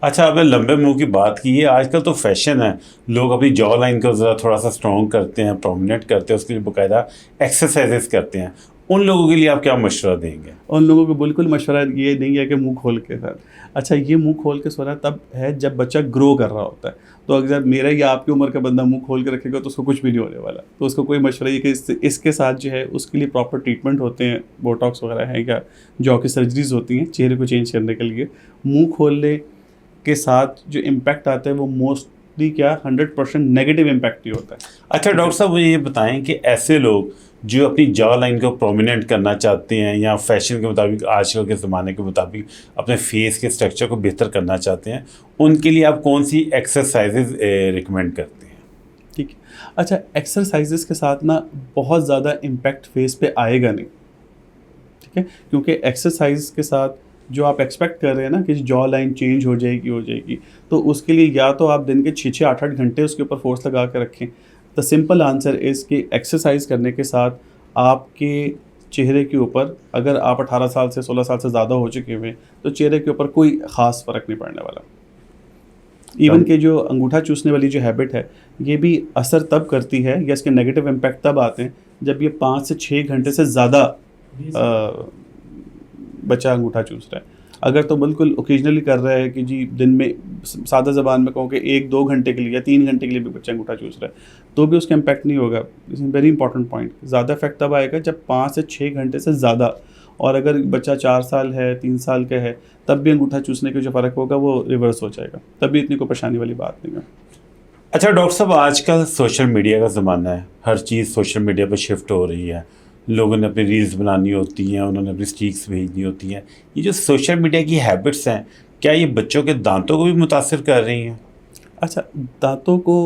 अच्छा, आपने लंबे मुंह की बात की है। आजकल तो फैशन है, लोग अपनी जॉ लाइन को ज़रा थोड़ा सा स्ट्रॉन्ग करते हैं, प्रोमिनेंट करते हैं, उसके लिए बाकायदा एक्सरसाइजेस करते हैं। उन लोगों के लिए आप क्या मशवरा देंगे? उन लोगों को बिल्कुल मशवरा ये नहीं है कि मुंह खोल के सर। अच्छा, ये मुंह खोल के सोना तब है जब बच्चा ग्रो कर रहा होता है। तो अगर मेरा या आपकी उम्र का बंदा मुंह खोल के रखेगा तो उसको कुछ भी नहीं होने वाला। तो उसको कोई मशवरा ये कि इसके साथ जो है उसके लिए प्रॉपर ट्रीटमेंट होते हैं, बोटॉक्स वगैरह है या जॉ की सर्जरीज होती हैं चेहरे को चेंज करने के लिए। मुँह खोलने के साथ जो इम्पैक्ट आता है वो मोस्टली क्या 100% नेगेटिव इम्पैक्ट ही होता है। अच्छा डॉक्टर साहब, मुझे ये बताएं कि ऐसे लोग जो अपनी जॉ लाइन को प्रोमिनेंट करना चाहते हैं या फैशन के मुताबिक, आजकल के ज़माने के मुताबिक अपने फेस के स्ट्रक्चर को बेहतर करना चाहते हैं, उनके लिए आप कौन सी एक्सरसाइजेज रिकमेंड करते हैं? ठीक है, अच्छा, एक्सरसाइजेस के साथ ना बहुत ज़्यादा इम्पैक्ट फेस पे आएगा नहीं। ठीक है, क्योंकि एक्सरसाइज के साथ जो आप एक्सपेक्ट कर रहे हैं ना कि जॉ लाइन चेंज हो जाएगी, तो उसके लिए या तो आप दिन के 6-6, 8-8 घंटे उसके ऊपर फोर्स लगा कर रखें। द सिंपल आंसर इज़ कि एक्सरसाइज करने के साथ आपके चेहरे के ऊपर, अगर आप 18 साल से 16 साल से ज़्यादा हो चुके हुए तो चेहरे के ऊपर कोई ख़ास फ़र्क नहीं पड़ने वाला। इवन के जो अंगूठा चूसने वाली जो हैबिट है ये भी असर तब करती है या इसके नेगेटिव इम्पैक्ट तब आते हैं जब ये 5 से 6 घंटे से ज़्यादा बच्चा अंगूठा चूस रहा है। अगर तो बिल्कुल ओकेजनली कर रहा है कि जी दिन में, सादा ज़बान में कहूँ कि 1-2 घंटे के लिए या 3 घंटे के लिए भी बच्चा अंगूठा चूस रहा है तो भी उसका इम्पैक्ट नहीं होगा। This is very important point. ज़्यादा इफेक्ट तब आएगा जब 5 से 6 घंटे से ज़्यादा, और अगर बच्चा 4 साल है, 3 साल का है, तब भी अंगूठा चूसने का जो फ़र्क होगा वो रिवर्स हो जाएगा, तब भी इतनी कोई परेशानी वाली बात नहीं है। अच्छा डॉक्टर साहब, आजकल सोशल मीडिया का ज़माना है, हर चीज़ सोशल मीडिया पर शिफ्ट हो रही है। लोगों ने अपनी रील्स बनानी होती हैं, उन्होंने अपनी स्ट्रीक्स भेजनी होती हैं। ये जो सोशल मीडिया की हैबिट्स हैं, क्या ये बच्चों के दांतों को भी मुतासिर कर रही हैं? अच्छा, दांतों को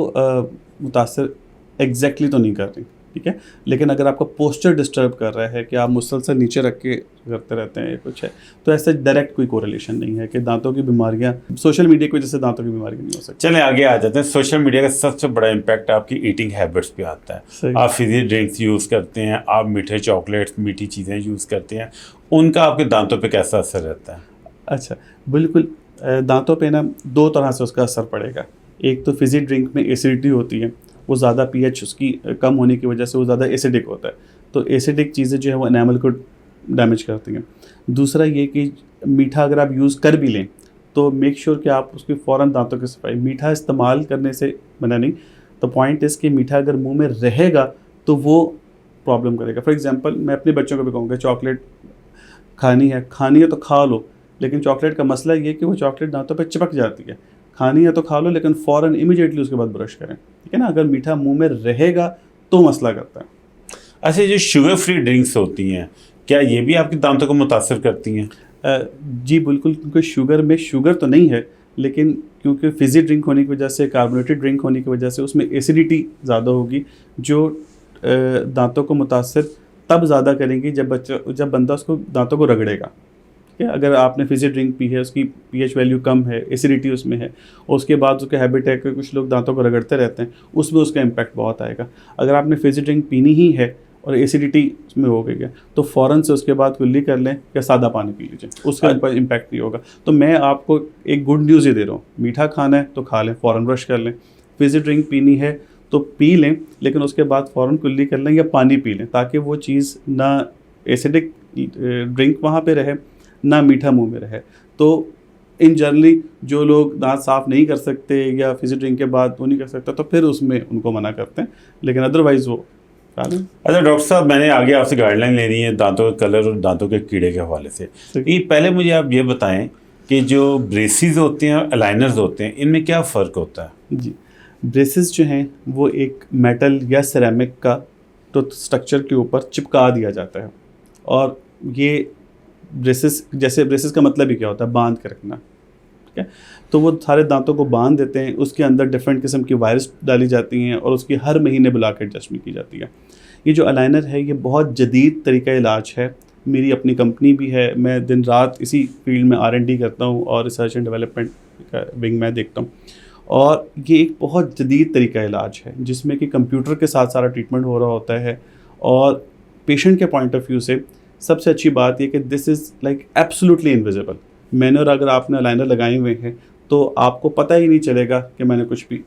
मुतासिर एग्जैक्टली तो नहीं कर रही, ठीक है, लेकिन अगर आपका पोस्चर डिस्टर्ब कर रहा है कि आप मुसलसल नीचे रख के करते रहते हैं या कुछ है, तो ऐसे डायरेक्ट कोई कोरिलेशन नहीं है कि दांतों की बीमारियां सोशल मीडिया की वजह से दांतों की बीमारियां नहीं हो सकती। चलें आगे आ जाते हैं। सोशल मीडिया का सबसे बड़ा इम्पैक्ट आपकी ईटिंग हैबिट्स पे आता है। आप फिजी ड्रिंक्स यूज़ करते हैं, आप मीठे चॉकलेट्स, मीठी चीज़ें यूज़ करते हैं, उनका आपके दांतों पर कैसा असर रहता है? अच्छा, बिल्कुल, दांतों पे ना 2 तरह से उसका असर पड़ेगा। एक तो फिजी ड्रिंक में एसिडिटी होती है, वो ज़्यादा pH उसकी कम होने की वजह से वो ज़्यादा एसिडिक होता है, तो एसिडिक चीज़ें जो है वो एनामल को डैमेज करती हैं। दूसरा ये कि मीठा अगर आप यूज़ कर भी लें तो मेक श्योर कि आप उसकी फ़ौरन दांतों की सफाई, मीठा इस्तेमाल करने से मना नहीं, तो पॉइंट इज़ कि मीठा अगर मुंह में रहेगा तो वो प्रॉब्लम करेगा। फॉर एग्जांपल, मैं अपने बच्चों को भी कहूँगा चॉकलेट खानी है तो खा लो, लेकिन चॉकलेट का मसला ये कि वो चॉकलेट दांतों पे चिपक जाती है। खानी है तो खा लो, लेकिन फ़ौरन इमीडिएटली उसके बाद ब्रश करें, ठीक है ना। अगर मीठा मुंह में रहेगा तो मसला करता है। अच्छा, जो शुगर फ्री ड्रिंक्स होती हैं, क्या ये भी आपके दांतों को मुतासिर करती हैं? जी बिल्कुल, क्योंकि शुगर में शुगर तो नहीं है, लेकिन क्योंकि फिज़ी ड्रिंक होने की वजह से, कार्बोनेटेड ड्रिंक होने की वजह से उसमें एसिडिटी ज़्यादा होगी, जो दांतों को मुतासर तब ज़्यादा करेंगी जब बंदा उसको दांतों को रगड़ेगा। ठीक है, अगर आपने फिज़ी ड्रिंक पी है, उसकी पीएच वैल्यू कम है, एसिडिटी उसमें है, और उसके बाद उसके हैबिट है कि कुछ लोग दांतों को रगड़ते रहते हैं, उसमें उसका इम्पैक्ट बहुत आएगा। अगर आपने फिज़ी ड्रिंक पीनी ही है और एसिडिटी उसमें हो गई है तो फ़ौरन से उसके बाद कुल्ली कर लें या सादा पानी पी लीजिए, उसका ऊपर इम्पैक्ट नहीं होगा। तो मैं आपको एक गुड न्यूज़ ही दे रहा हूँ, मीठा खाना है तो खा लें, फ़ौरन ब्रश कर लें, फिज़ी ड्रिंक पीनी है तो पी लें, लेकिन उसके बाद फ़ौरन कुल्ली कर लें या पानी पी लें, ताकि वो चीज़ ना एसिडिक ड्रिंक वहाँ पे रहे, ना मीठा मुंह में रहे। तो इन जनरली जो लोग दांत साफ़ नहीं कर सकते या फिज़ी ड्रिंक के बाद वो नहीं कर सकता, तो फिर उसमें उनको मना करते हैं, लेकिन अदरवाइज़ वो खा लें। अच्छा डॉक्टर साहब, मैंने आगे आपसे गाइडलाइन लेनी है दांतों के कलर और दांतों के कीड़े के हवाले से। ये पहले मुझे आप ये बताएं कि जो ब्रेसिस होते हैं और अलाइनर्स होते हैं, इनमें क्या फ़र्क होता है? जी, ब्रेसिस जो हैं वो एक मेटल या सिरेमिक का तो स्ट्रक्चर के ऊपर चिपका दिया जाता है, और ये ब्रेसिस, जैसे ब्रेसिस का मतलब ही क्या होता है, बांध के रखना। ठीक है, तो वो सारे दांतों को बांध देते हैं, उसके अंदर डिफरेंट किस्म की वायरस डाली जाती हैं और उसकी हर महीने बुला के एडजस्टमेंट की जाती है। ये जो अलाइनर है ये बहुत जदीद तरीका इलाज है, मेरी अपनी कंपनी भी है, मैं दिन रात इसी फील्ड में R&D करता हूँ और रिसर्च एंड डेवलपमेंट का विंग मैं देखता हूँ। और ये एक बहुत जदीद तरीका इलाज है जिसमें कि कंप्यूटर के साथ सारा ट्रीटमेंट हो रहा होता है, और पेशेंट के पॉइंट ऑफ व्यू से सबसे अच्छी बात ये कि this is like absolutely invisible. मैंने और अगर आपने अलाइनर लगाए हुए हैं तो आपको पता ही नहीं चलेगा कि मैंने कुछ भी।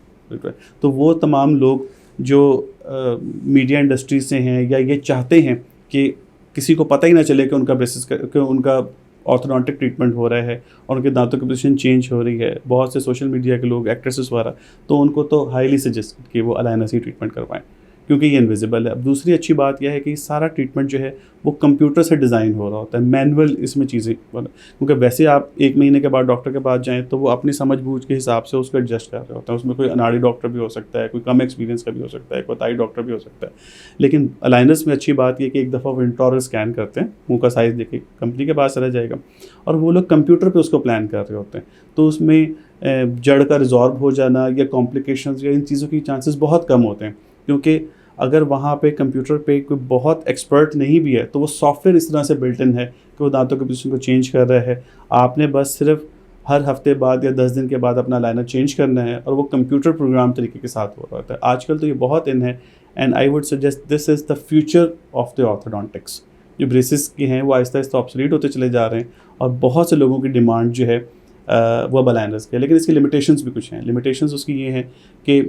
तो वो तमाम लोग जो मीडिया इंडस्ट्री से हैं या ये चाहते हैं कि किसी को पता ही ना चले कि उनका ब्रेसिस कि उनका ऑर्थोडोंटिक ट्रीटमेंट हो रहा है और उनके दांतों की पोजीशन चेंज हो रही है, बहुत से सोशल मीडिया के लोग, एक्ट्रेसेस वगैरह, तो उनको तो हाईली सजेस्ट कि वो अलाइनर से ट्रीटमेंट करवाएं क्योंकि ये इनविजिबल है। अब दूसरी अच्छी बात यह है कि सारा ट्रीटमेंट जो है वो कंप्यूटर से डिज़ाइन हो रहा होता है, मैनुअल इसमें चीज़ें, क्योंकि वैसे आप 1 महीने के बाद डॉक्टर के पास जाएँ तो वो अपनी समझ बूझ के हिसाब से उसको एडजस्ट कर रहे होते हैं। उसमें कोई अनाड़ी डॉक्टर भी हो सकता है, कोई कम एक्सपीरियंस का भी हो सकता है, कोई ताई डॉक्टर भी हो सकता है। लेकिन अलाइनर्स में अच्छी बात यह कि एक दफ़ा वो इंट्राऑरल स्कैन करते हैं, मुँह का साइज़ देखे कंपनी के पास चला जाएगा, और वो लोग कंप्यूटर पर उसको प्लान कर रहे होते हैं। तो उसमें जड़ का रिजॉर्व हो जाना या कॉम्प्लिकेशंस या इन चीज़ों की चांसेस बहुत कम होते हैं, क्योंकि अगर वहाँ पे कंप्यूटर पे कोई बहुत एक्सपर्ट नहीं भी है तो वो सॉफ्टवेयर इस तरह से बिल्ट इन है कि वो दांतों की पोजीशन को चेंज कर रहा है। आपने बस सिर्फ हर हफ्ते बाद या 10 दिन के बाद अपना लाइनर चेंज करना है, और वो कंप्यूटर प्रोग्राम तरीके के साथ हो रहा होता है। आजकल तो ये बहुत इन है, and I would suggest this is the future of the orthodontics. जो ब्रेसिस के हैं वो आहिस्ता आहिस्ता ऑब्सोलीट होते चले जा रहे हैं, और बहुत से लोगों की डिमांड जो है वो अब अलाइनर्स के। लेकिन इसकी लिमिटेशंस भी कुछ हैं। लिमिटेशंस उसकी ये हैं कि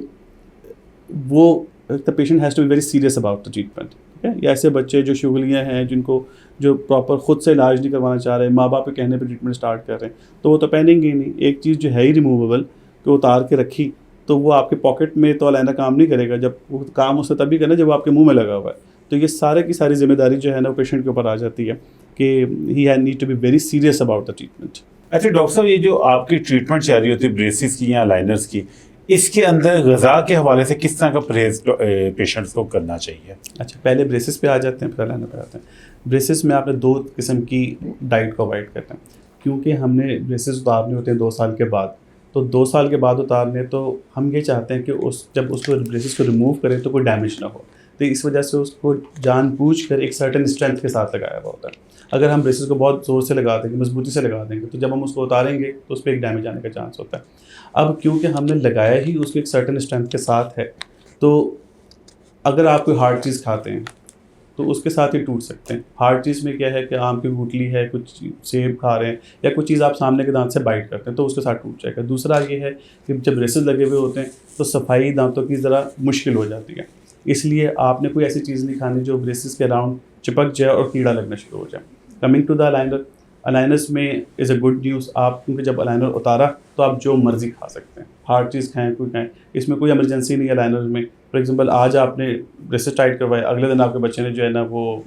वो the patient has to be very serious about the treatment. ठीक है, या ऐसे बच्चे जो शुगलियाँ हैं जिनको जो प्रॉपर ख़ुद से इलाज नहीं करवाना चाह रहे, माँ बाप के कहने पे ट्रीटमेंट स्टार्ट कर रहे हैं, तो वो तो पहनेंगे ही नहीं। एक चीज़ जो है ही रिमूवेबल कि उतार के रखी तो वो आपके पॉकेट में तो अलाइनर काम नहीं करेगा, जब वो काम उससे तभी करना जब आपके मुँह में लगा हुआ है। तो ये सारे की सारी जिम्मेदारी जो है ना वो पेशेंट के ऊपर आ जाती है कि he had need to be very serious about the treatment. अच्छा डॉक्टर साहब, ये जो आपकी ट्रीटमेंट चल रही होती है ब्रेसिस की या अलाइनर्स की, इसके अंदर ग़िज़ा के हवाले से किस तरह का परहेज़ पेशेंट्स को करना चाहिए? अच्छा, पहले ब्रेसिस पे आ जाते हैं, फिर अलाइनर पे आते हैं। ब्रेसिस में आपने 2 किस्म की डाइट को अवॉइड करना है, क्योंकि हमने ब्रेसिस उतारने होते हैं 2 साल के बाद। तो 2 साल के बाद उतारने, तो हम ये चाहते हैं कि जब उसको ब्रेसिस को रिमूव करें तो कोई डैमेज ना हो। तो इस वजह से उसको जानबूझकर एक सर्टेन स्ट्रेंथ के साथ लगाया हुआ होता है। अगर हम ब्रेसिस को बहुत ज़ोर से लगा देंगे, मजबूती से लगा देंगे, तो जब हम उसको उतारेंगे तो उस पर एक डैमेज आने का चांस होता है। अब क्योंकि हमने लगाया ही उसके एक सर्टेन स्ट्रेंथ के साथ है, तो अगर आप कोई हार्ड चीज़ खाते हैं तो उसके साथ ही टूट सकते हैं। हार्ड चीज़ में क्या है कि आम की गुठली है, कुछ सेब खा रहे हैं, या कुछ चीज़ आप सामने के दांत से बाइट करते हैं तो उसके साथ टूट जाएगा। दूसरा ये है कि जब ब्रेसेस लगे हुए होते हैं तो सफाई दांतों की ज़रा मुश्किल हो जाती है, इसलिए आपने कोई ऐसी चीज़ नहीं खानी जो ब्रेसेस के अराउंड चिपक जाए और कीड़ा लगना शुरू हो जाए। Coming to the aligner, aligners में इज़ अ गुड न्यूज़, आप क्योंकि जब अलाइनर उतारा तो आप जो मर्ज़ी खा सकते हैं, हार्ड चीज़ खाएँ, कोई खाएँ, इसमें कोई इमरजेंसी नहीं है अलाइनर में। फॉर एग्जांपल आज आपने ब्रेसेस टाइट करवाए, अगले दिन आपके बच्चे ने जो है ना वो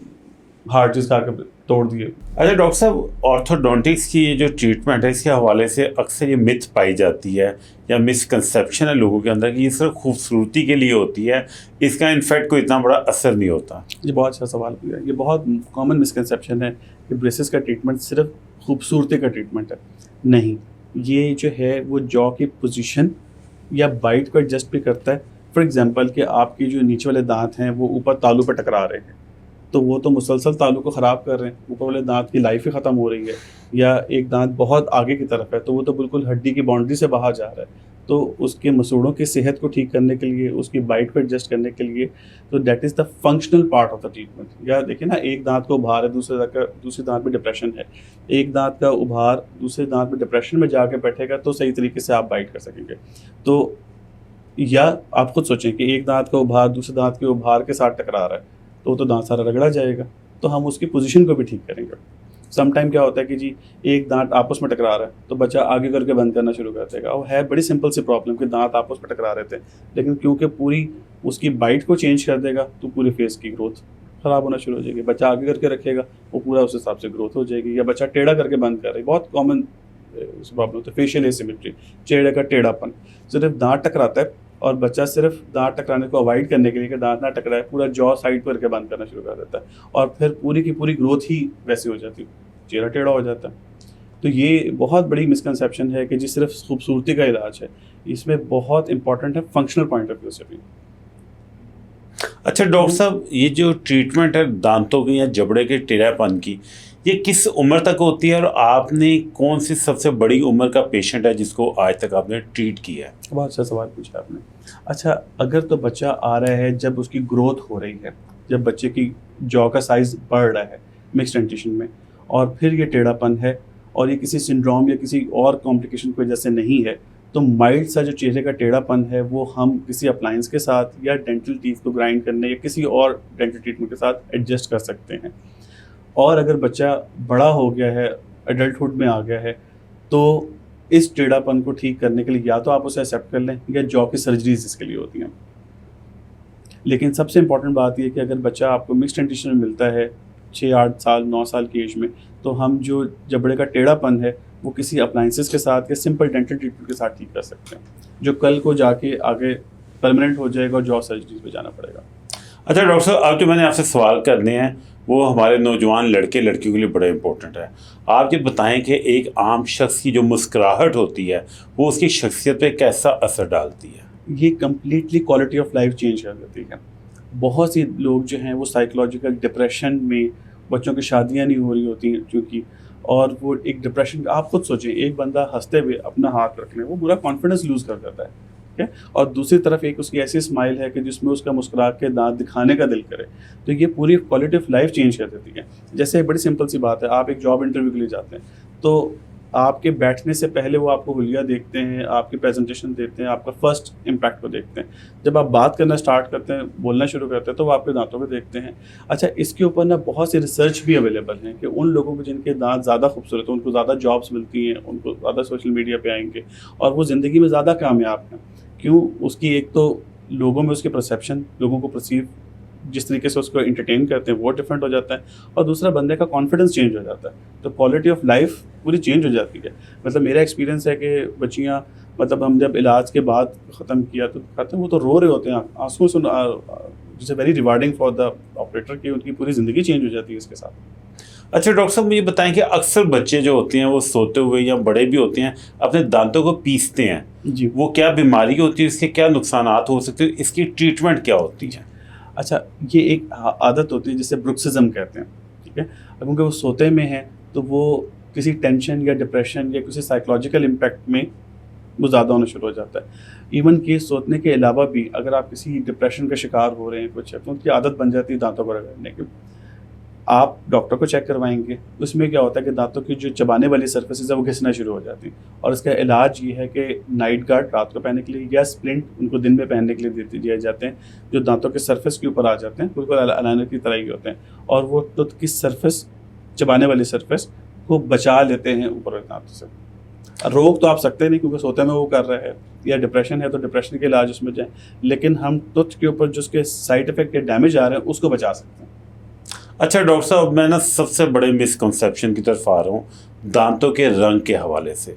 हार्ड चीज़ खा के तोड़ दिए। अच्छा डॉक्टर साहब, ऑर्थोडोंटिक्स की ये जो ट्रीटमेंट है इसके हवाले से अक्सर ये मिथ पाई जाती है या मिसकंसेप्शन है लोगों के अंदर कि ये सिर्फ खूबसूरती के लिए होती है, इसका इनफैक्ट कोई इतना बड़ा असर नहीं होता। ये बहुत अच्छा सवाल किया। ये बहुत कॉमन मिसकंसेप्शन है कि ब्रेसेस का ट्रीटमेंट सिर्फ खूबसूरती का ट्रीटमेंट है। नहीं, ये जो है वो जॉ की पोजीशन या बाइट को एडजस्ट भी करता है। फॉर एग्जांपल कि आपके जो नीचे वाले दांत हैं वो ऊपर तालू पर टकरा रहे हैं, तो वो तो मुसलसल तालू को ख़राब कर रहे हैं, ऊपर वाले दांत की लाइफ ही ख़त्म हो रही है। या एक दांत बहुत आगे की तरफ है तो वो तो बिल्कुल हड्डी की बाउंड्री से बाहर जा रहा है, तो उसके मसूड़ों की सेहत को ठीक करने के लिए, उसकी बाइट को एडजस्ट करने के लिए, तो that is the functional part of the treatment. या देखिए ना, एक दांत का उभार है, दूसरे दांत में डिप्रेशन है, एक दांत का उभार दूसरे दांत में डिप्रेशन में जाके बैठेगा तो सही तरीके से आप बाइट कर सकेंगे। तो या आप खुद सोचें कि एक दांत का उभार दूसरे दांत के उभार के साथ टकरा रहा है तो वो तो दांत सारा रगड़ा जाएगा, तो हम उसकी पोजीशन को भी ठीक करेंगे। समटाइम क्या होता है कि जी एक दांत आपस में टकरा रहा है तो बच्चा आगे करके बंद करना शुरू कर देगा, और है बड़ी सिंपल सी प्रॉब्लम कि दांत आपस में टकरा रहे थे, लेकिन क्योंकि पूरी उसकी बाइट को चेंज कर देगा तो पूरे फेस की ग्रोथ ख़राब होना शुरू हो जाएगी। बच्चा आगे करके रखेगा वो पूरा उस हिसाब से ग्रोथ हो जाएगी, या बच्चा टेढ़ा करके बंद कर रहा है, बहुत कॉमन प्रॉब्लम होता है फेशियल एसिमेट्री, चेहरे का टेढ़ापन। सिर्फ दांत टकराता है और बच्चा सिर्फ दांत टकराने को अवॉइड करने के लिए कि दांत ना टकराए पूरा जॉ साइड पर के बंद करना शुरू कर देता है, और फिर पूरी की पूरी ग्रोथ ही वैसी हो जाती है, चेहरा टेढ़ा हो जाता है। तो ये बहुत बड़ी मिसकंसेप्शन है कि जी सिर्फ खूबसूरती का इलाज है, इसमें बहुत इंपॉर्टेंट है फंक्शनल पॉइंट ऑफ व्यू से भी। अच्छा डॉक्टर साहब, ये जो ट्रीटमेंट है दांतों की या जबड़े के टेढ़ापन की, ये किस उम्र तक होती है, और आपने कौन सी सबसे बड़ी उम्र का पेशेंट है जिसको आज तक आपने ट्रीट किया है? बहुत अच्छा सवाल पूछा आपने। अच्छा, अगर तो बच्चा आ रहा है जब उसकी ग्रोथ हो रही है, जब बच्चे की जॉ का साइज़ बढ़ रहा है मिक्स्ड डेंटिशन में, और फिर ये टेढ़ापन है और ये किसी सिंड्रोम या किसी और कॉम्प्लिकेशन की वजह से नहीं है, तो माइल्ड सा जो चेहरे का टेढ़ापन है वो हम किसी अप्लायंस के साथ या डेंटल टीथ को ग्राइंड करने या किसी और डेंटल ट्रीटमेंट के साथ एडजस्ट कर सकते हैं। और अगर बच्चा बड़ा हो गया है, एडल्टहुड में आ गया है, तो इस टेढ़ापन को ठीक करने के लिए या तो आप उसे एक्सेप्ट कर लें या जॉ की सर्जरीज इसके लिए होती हैं। लेकिन सबसे इम्पॉर्टेंट बात यह है कि अगर बच्चा आपको मिक्स्ड डेंटिशन में मिलता है 6-8 साल 9 साल की एज में, तो हम जो जबड़े का टेढ़ापन है वो किसी अप्लायंसेस के साथ या सिंपल डेंटल ट्रीटमेंट के साथ ठीक कर सकते हैं, जो कल को जाके आगे परमानेंट हो जाएगा और जॉ सर्जरीज पे जाना पड़ेगा। अच्छा डॉक्टर साहब, अब जो मैंने आपसे सवाल करने हैं वो हमारे नौजवान लड़के लड़कियों के लिए बड़ा इंपॉर्टेंट है। आप ये बताएं कि एक आम शख्स की जो मुस्कुराहट होती है वो उसकी शख्सियत पे कैसा असर डालती है? ये completely quality of life change कर देती है। बहुत सी लोग जो हैं वो साइकोलॉजिकल डिप्रेशन में, बच्चों की शादियां नहीं हो रही होती हैं क्योंकि, और वो एक डिप्रेशन, आप खुद सोचें एक बंदा हंसते हुए अपना हाथ रख ले वो पूरा कॉन्फिडेंस लूज़ कर देता है, ठीक है, और दूसरी तरफ एक उसकी ऐसी स्माइल है कि जिसमें उसका मुस्कुरा के दांत दिखाने का दिल करे, तो ये पूरी क्वालिटी ऑफ लाइफ चेंज कर देती है। जैसे बड़ी सिंपल सी बात है, आप एक जॉब इंटरव्यू के लिए जाते हैं तो आपके बैठने से पहले वो आपको हुलिया देखते हैं, आपकी प्रेजेंटेशन देखते हैं, आपका फर्स्ट इम्पैक्ट को देखते हैं। जब आप बात करना स्टार्ट करते हैं, बोलना शुरू करते हैं, तो वो आपके दांतों को देखते हैं। अच्छा, इसके ऊपर ना बहुत सी रिसर्च भी अवेलेबल हैं कि उन लोगों को जिनके दांत ज़्यादा खूबसूरत हैं, उनको ज़्यादा जॉब्स मिलती हैं, उनको ज़्यादा सोशल मीडिया पे आएंगे और वो ज़िंदगी में ज़्यादा कामयाब हैं। क्यों? उसकी एक तो लोगों में उसके परसेप्शन, लोगों को परसीव जिस तरीके से उसको एंटरटेन करते हैं वो डिफरेंट हो जाता है, और दूसरा बंदे का कॉन्फिडेंस चेंज हो जाता है, तो क्वालिटी ऑफ लाइफ पूरी चेंज हो जाती है। मतलब मेरा एक्सपीरियंस है कि बच्चियाँ, मतलब हम जब इलाज के बाद ख़त्म किया तो कहते हैं वो तो रो रहे होते हैं, आंसू सुन, जिसे very rewarding for the operator की उनकी पूरी ज़िंदगी चेंज हो जाती है इसके साथ। अच्छा डॉक्टर साहब, मुझे बताएं कि अक्सर बच्चे जो होते हैं वो सोते हुए या बड़े भी होते हैं अपने दांतों को पीसते हैं जी, वो क्या बीमारी होती है, इसके क्या नुकसान हो सकते हैं, इसकी ट्रीटमेंट क्या होती है? अच्छा, ये एक आदत होती है जिसे ब्रुक्सिज्म कहते हैं, ठीक है, क्योंकि वो सोते में है तो वो किसी टेंशन या डिप्रेशन या किसी साइकोलॉजिकल इम्पैक्ट में वो ज़्यादा होना शुरू हो जाता है। इवन कि सोने के अलावा भी अगर आप किसी डिप्रेशन का शिकार हो रहे हैं कुछ है, तो उनकी आदत बन जाती है दांतों को रगड़ने की। आप डॉक्टर को चेक करवाएंगे, उसमें क्या होता है कि दांतों की जो चबाने वाली सर्फेसेस है वो घिसना शुरू हो जाती हैं, और इसका इलाज ये है कि नाइट गार्ड रात को पहनने के लिए या स्प्लिंट उनको दिन में पहनने के लिए दिए जाते हैं, जो दांतों के सर्फेस के ऊपर आ जाते हैं, बिल्कुल अलाइनर की तरह ही होते हैं, और वो तो किस सर्फेस, चबाने वाली सर्फेस को बचा लेते हैं ऊपर वाले दांतों से। रोक तो आप सकते नहीं क्योंकि सोते में वो कर रहा है, या डिप्रेशन है तो डिप्रेशन के इलाज उसमें जाएँ, लेकिन हम तुथ के ऊपर जो उसके साइड इफेक्ट या डैमेज आ रहे हैं उसको बचा सकते हैं। अच्छा डॉक्टर साहब, मैं ना सबसे बड़े मिसकंसेप्शन की तरफ आ रहा हूँ दांतों के रंग के हवाले से।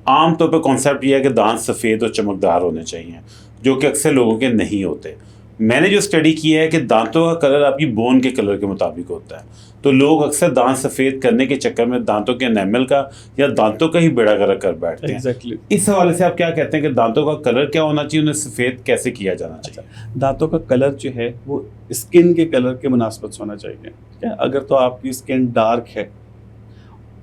आम तौर पर कॉन्सेप्ट ये है कि दांत सफ़ेद और चमकदार होने चाहिए, जो कि अक्सर लोगों के नहीं होते। मैंने जो स्टडी किया है कि दांतों का कलर आपकी बोन के कलर के मुताबिक होता है, तो लोग अक्सर दांत सफ़ेद करने के चक्कर में दांतों के एनेमल का या दांतों का ही बेड़ा गर्क कर बैठते हैं। Exactly. इस हवाले से आप क्या कहते हैं कि दांतों का कलर क्या होना चाहिए, उन्हें सफ़ेद कैसे किया जाना चाहिए? दांतों का कलर जो है वो स्किन के कलर के मुनासिबत से होना चाहिए, ठीक है। अगर तो आपकी स्किन डार्क है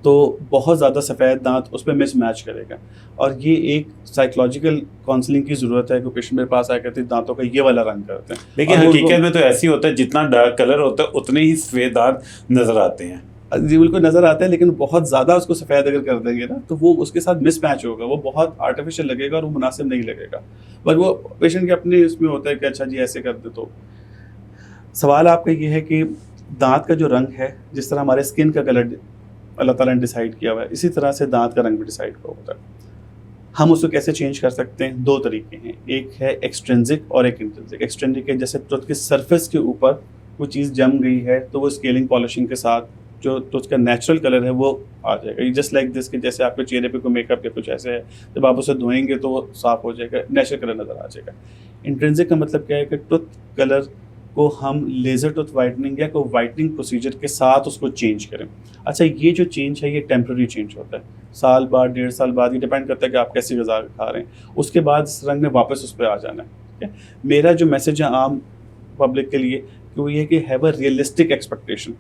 तो बहुत ज़्यादा सफ़ेद दांत उस पर मिसमैच करेगा, और ये एक साइकोलॉजिकल काउंसलिंग की ज़रूरत है कि पेशेंट मेरे पास आया कहते हैं दांतों का ये वाला रंग करते हैं। लेकिन और हकीकत में तो ऐसी होता है, जितना डार्क कलर होता है उतने ही सफ़ेद दांत नज़र आते हैं। जी बिल्कुल नज़र आता है, लेकिन बहुत ज़्यादा उसको सफ़ेद अगर कर देंगे ना तो वो उसके साथ मिसमैच होगा, वो बहुत आर्टिफिशियल लगेगा और वो मुनासिब नहीं लगेगा। पर वो पेशेंट के अपने इसमें होता है कि अच्छा जी ऐसे कर दे। तो सवाल आपका ये है कि दांत का जो रंग है, जिस तरह हमारे स्किन का कलर अल्लाह ताला ने डिसाइड किया हुआ है, इसी तरह से दांत का रंग भी डिसाइड होता है। हम उसको कैसे चेंज कर सकते हैं? दो तरीके हैं, एक है एक्सट्रिंसिक और एक इंट्रिंसिक। एक्सट्रिंसिक है जैसे टूथ के सरफेस के ऊपर कोई चीज़ जम गई है तो वो स्केलिंग पॉलिशिंग के साथ जो टूथ का नेचुरल कलर है वो आ जाएगा। जस्ट लाइक दिस कि जैसे आपके चेहरे पे कोई मेकअप या कुछ ऐसे है, जब आप उसे धोएंगे तो वो साफ़ हो जाएगा, नेचुरल कलर नज़र आ जाएगा। इंट्रिंसिक का मतलब क्या है कि टूथ कलर को हम लेज़र टूथ वाइटनिंग या कोई वाइटनिंग प्रोसीजर के साथ उसको चेंज करें। अच्छा, ये जो चेंज है ये टेम्प्रेरी चेंज होता है, साल बाद 1.5 साल बाद, ये डिपेंड करता है कि आप कैसी ग़िज़ा खा रहे हैं। उसके बाद इस रंग ने वापस उस पर आ जाना है, ठीक है। मेरा जो मैसेज है आम पब्लिक के लिए कि वो ये है कि हैव अ रियलिस्टिक एक्सपेक्टेशन।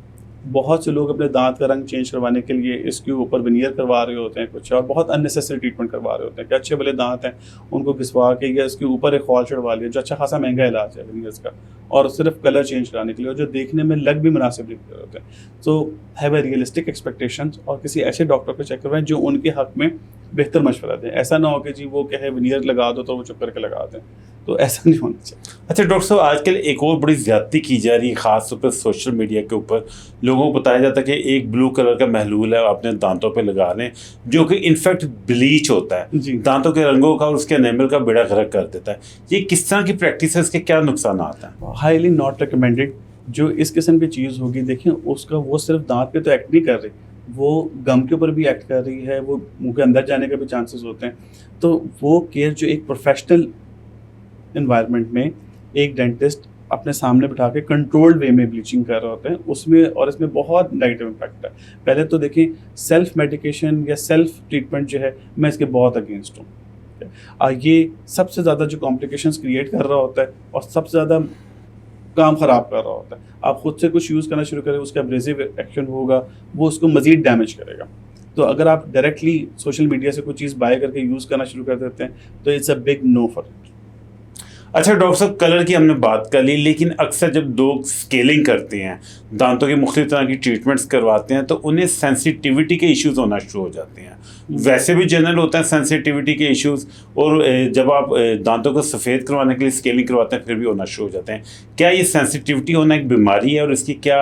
बहुत से लोग अपने दांत का रंग चेंज करवाने के लिए इसके ऊपर विनियर करवा रहे होते हैं कुछ, और बहुत अननेसेसरी ट्रीटमेंट करवा रहे होते हैं कि अच्छे भले दांत हैं उनको घिसवा के या इसके ऊपर एक खौल चढ़वा लिया, जो अच्छा खासा महंगा इलाज है विनियर्स का, और सिर्फ कलर चेंज कराने के लिए, और जो देखने में लग भी मुनासिब दिखते होते हैं। तो हैव अ रियलिस्टिक एक्सपेक्टेशंस और किसी ऐसे डॉक्टर को चेक करवाएं जो उनके हक़ में बेहतर मशवरा दें। ऐसा ना हो कि जी वो कहे विनियर लगा दो तो वो चुप करके लगा दें, तो ऐसा नहीं होना चाहिए। अच्छा डॉक्टर साहब, आजकल एक और बड़ी ज़्यादती की जा रही है, ख़ास तौर पर सोशल मीडिया के ऊपर। लोगों को बताया जाता है कि एक ब्लू कलर का महलूल है, अपने दांतों पे लगा लें, जो कि इनफैक्ट ब्लीच होता है, जी। दांतों के रंगों का और उसके एनेमल का बेड़ा गर्क कर देता है। ये किस तरह की प्रैक्टिस है, इसके क्या नुकसान हैं? Highly not recommended. जो इस किस्म की चीज़ होगी, देखिए उसका वो सिर्फ दांत पे तो एक्ट नहीं कर रही, वो गम के ऊपर भी एक्ट कर रही है, वो मुंह के अंदर जाने के भी चांसेस होते हैं। तो वो केयर जो एक प्रोफेशनल एनवायरनमेंट में एक डेंटिस्ट अपने सामने बिठा के कंट्रोल्ड वे में ब्लीचिंग कर रहे होते हैं, उसमें और इसमें बहुत नेगेटिव इम्पैक्ट है। पहले तो देखिए, सेल्फ मेडिकेशन या सेल्फ ट्रीटमेंट जो है, मैं इसके बहुत अगेंस्ट हूँ। ये सबसे ज़्यादा जो कॉम्प्लिकेशंस क्रिएट कर रहा होता है और सबसे ज़्यादा काम ख़राब कर रहा होता है। आप खुद से कुछ यूज़ करना शुरू करें, उसका एब्रेसिव एक्शन होगा, वो उसको मज़ीद डैमेज करेगा। तो अगर आप डायरेक्टली सोशल मीडिया से कोई चीज़ बाय करके यूज़ करना शुरू कर देते हैं तो it's a big no for it. अच्छा डॉक्टर साहब, कलर की हमने बात कर ली, लेकिन अक्सर जब लोग स्केलिंग करते हैं, दांतों की मुख्तलिफ तरह की ट्रीटमेंट्स करवाते हैं, तो उन्हें सेंसिटिविटी के इश्यूज़ होना शुरू हो जाते हैं। वैसे भी जनरल होते हैं सेंसिटिविटी के इश्यूज़, और जब आप दांतों को सफ़ेद करवाने के लिए स्केलिंग करवाते हैं फिर भी होना शुरू हो जाते हैं। क्या ये सेंसिटिविटी होना एक बीमारी है और इसकी क्या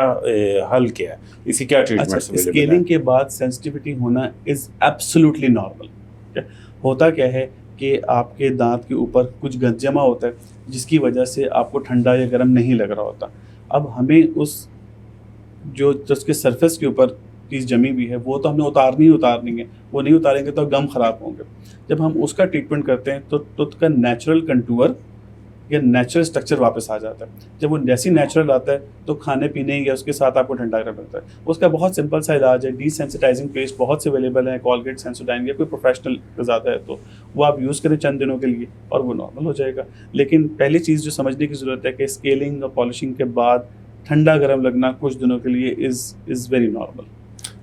हल क्या है, इसकी क्या ट्रीटमेंट? अच्छा, स्केलिंग के बाद सेंसिटिविटी होना इज़ एब्सोल्युटली नॉर्मल। होता क्या है कि आपके दांत के ऊपर कुछ गंद जमा होता है जिसकी वजह से आपको ठंडा या गर्म नहीं लग रहा होता। अब हमें उस जो उसके सरफेस के ऊपर चीज़ जमी हुई है वो तो हमें उतारनी है, वो नहीं उतारेंगे तो गम ख़राब होंगे। जब हम उसका ट्रीटमेंट करते हैं तो टूथ का नेचुरल कंटूर या नेचुरल स्ट्रक्चर वापस आ जाता है। जब वो जैसी नेचुरल आता है तो खाने पीने या उसके साथ आपको ठंडा गर्म लगता है। उसका बहुत सिंपल सा इलाज है, डीसेंसिटाइजिंग पेस्ट बहुत से अवेलेबल हैं, कॉलगेट, सेंसोडाइन, या कोई प्रोफेशनल ज़्यादा है तो वो आप यूज़ करें चंद दिनों के लिए और वो नॉर्मल हो जाएगा। लेकिन पहली चीज़ जो समझने की ज़रूरत है कि स्केलिंग और पॉलिशिंग के बाद ठंडा गर्म लगना कुछ दिनों के लिए इज़ वेरी नॉर्मल।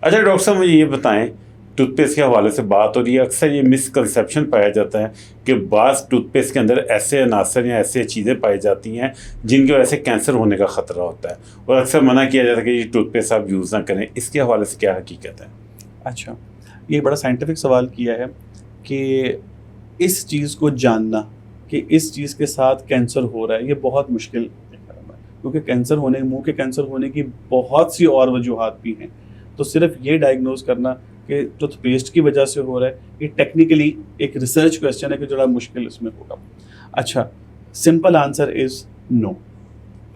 अच्छा डॉक्टर साहब, मुझे ये बताएं, टूथपेस्ट के हवाले से बात हो रही है, अक्सर ये मिसकंसेप्शन पाया जाता है कि बाज़ टूथपेस्ट के अंदर ऐसे अनासर या ऐसे चीज़ें पाई जाती हैं जिनकी वजह से कैंसर होने का ख़तरा होता है, और अक्सर मना किया जाता है कि ये टूथपेस्ट आप यूज़ ना करें। इसके हवाले से क्या हकीकत है? अच्छा, ये बड़ा साइंटिफिक सवाल किया है कि इस चीज़ को जानना कि इस चीज़ के साथ कैंसर हो रहा है, ये बहुत मुश्किल है, क्योंकि कैंसर होने, मुंह के कैंसर होने की बहुत सी और वजूहात भी हैं। तो सिर्फ ये डायग्नोज करना कि टूथपेस्ट की वजह से हो रहा है, ये टेक्निकली एक रिसर्च क्वेश्चन है कि जो मुश्किल इसमें होगा। अच्छा, सिंपल आंसर इज़ नो।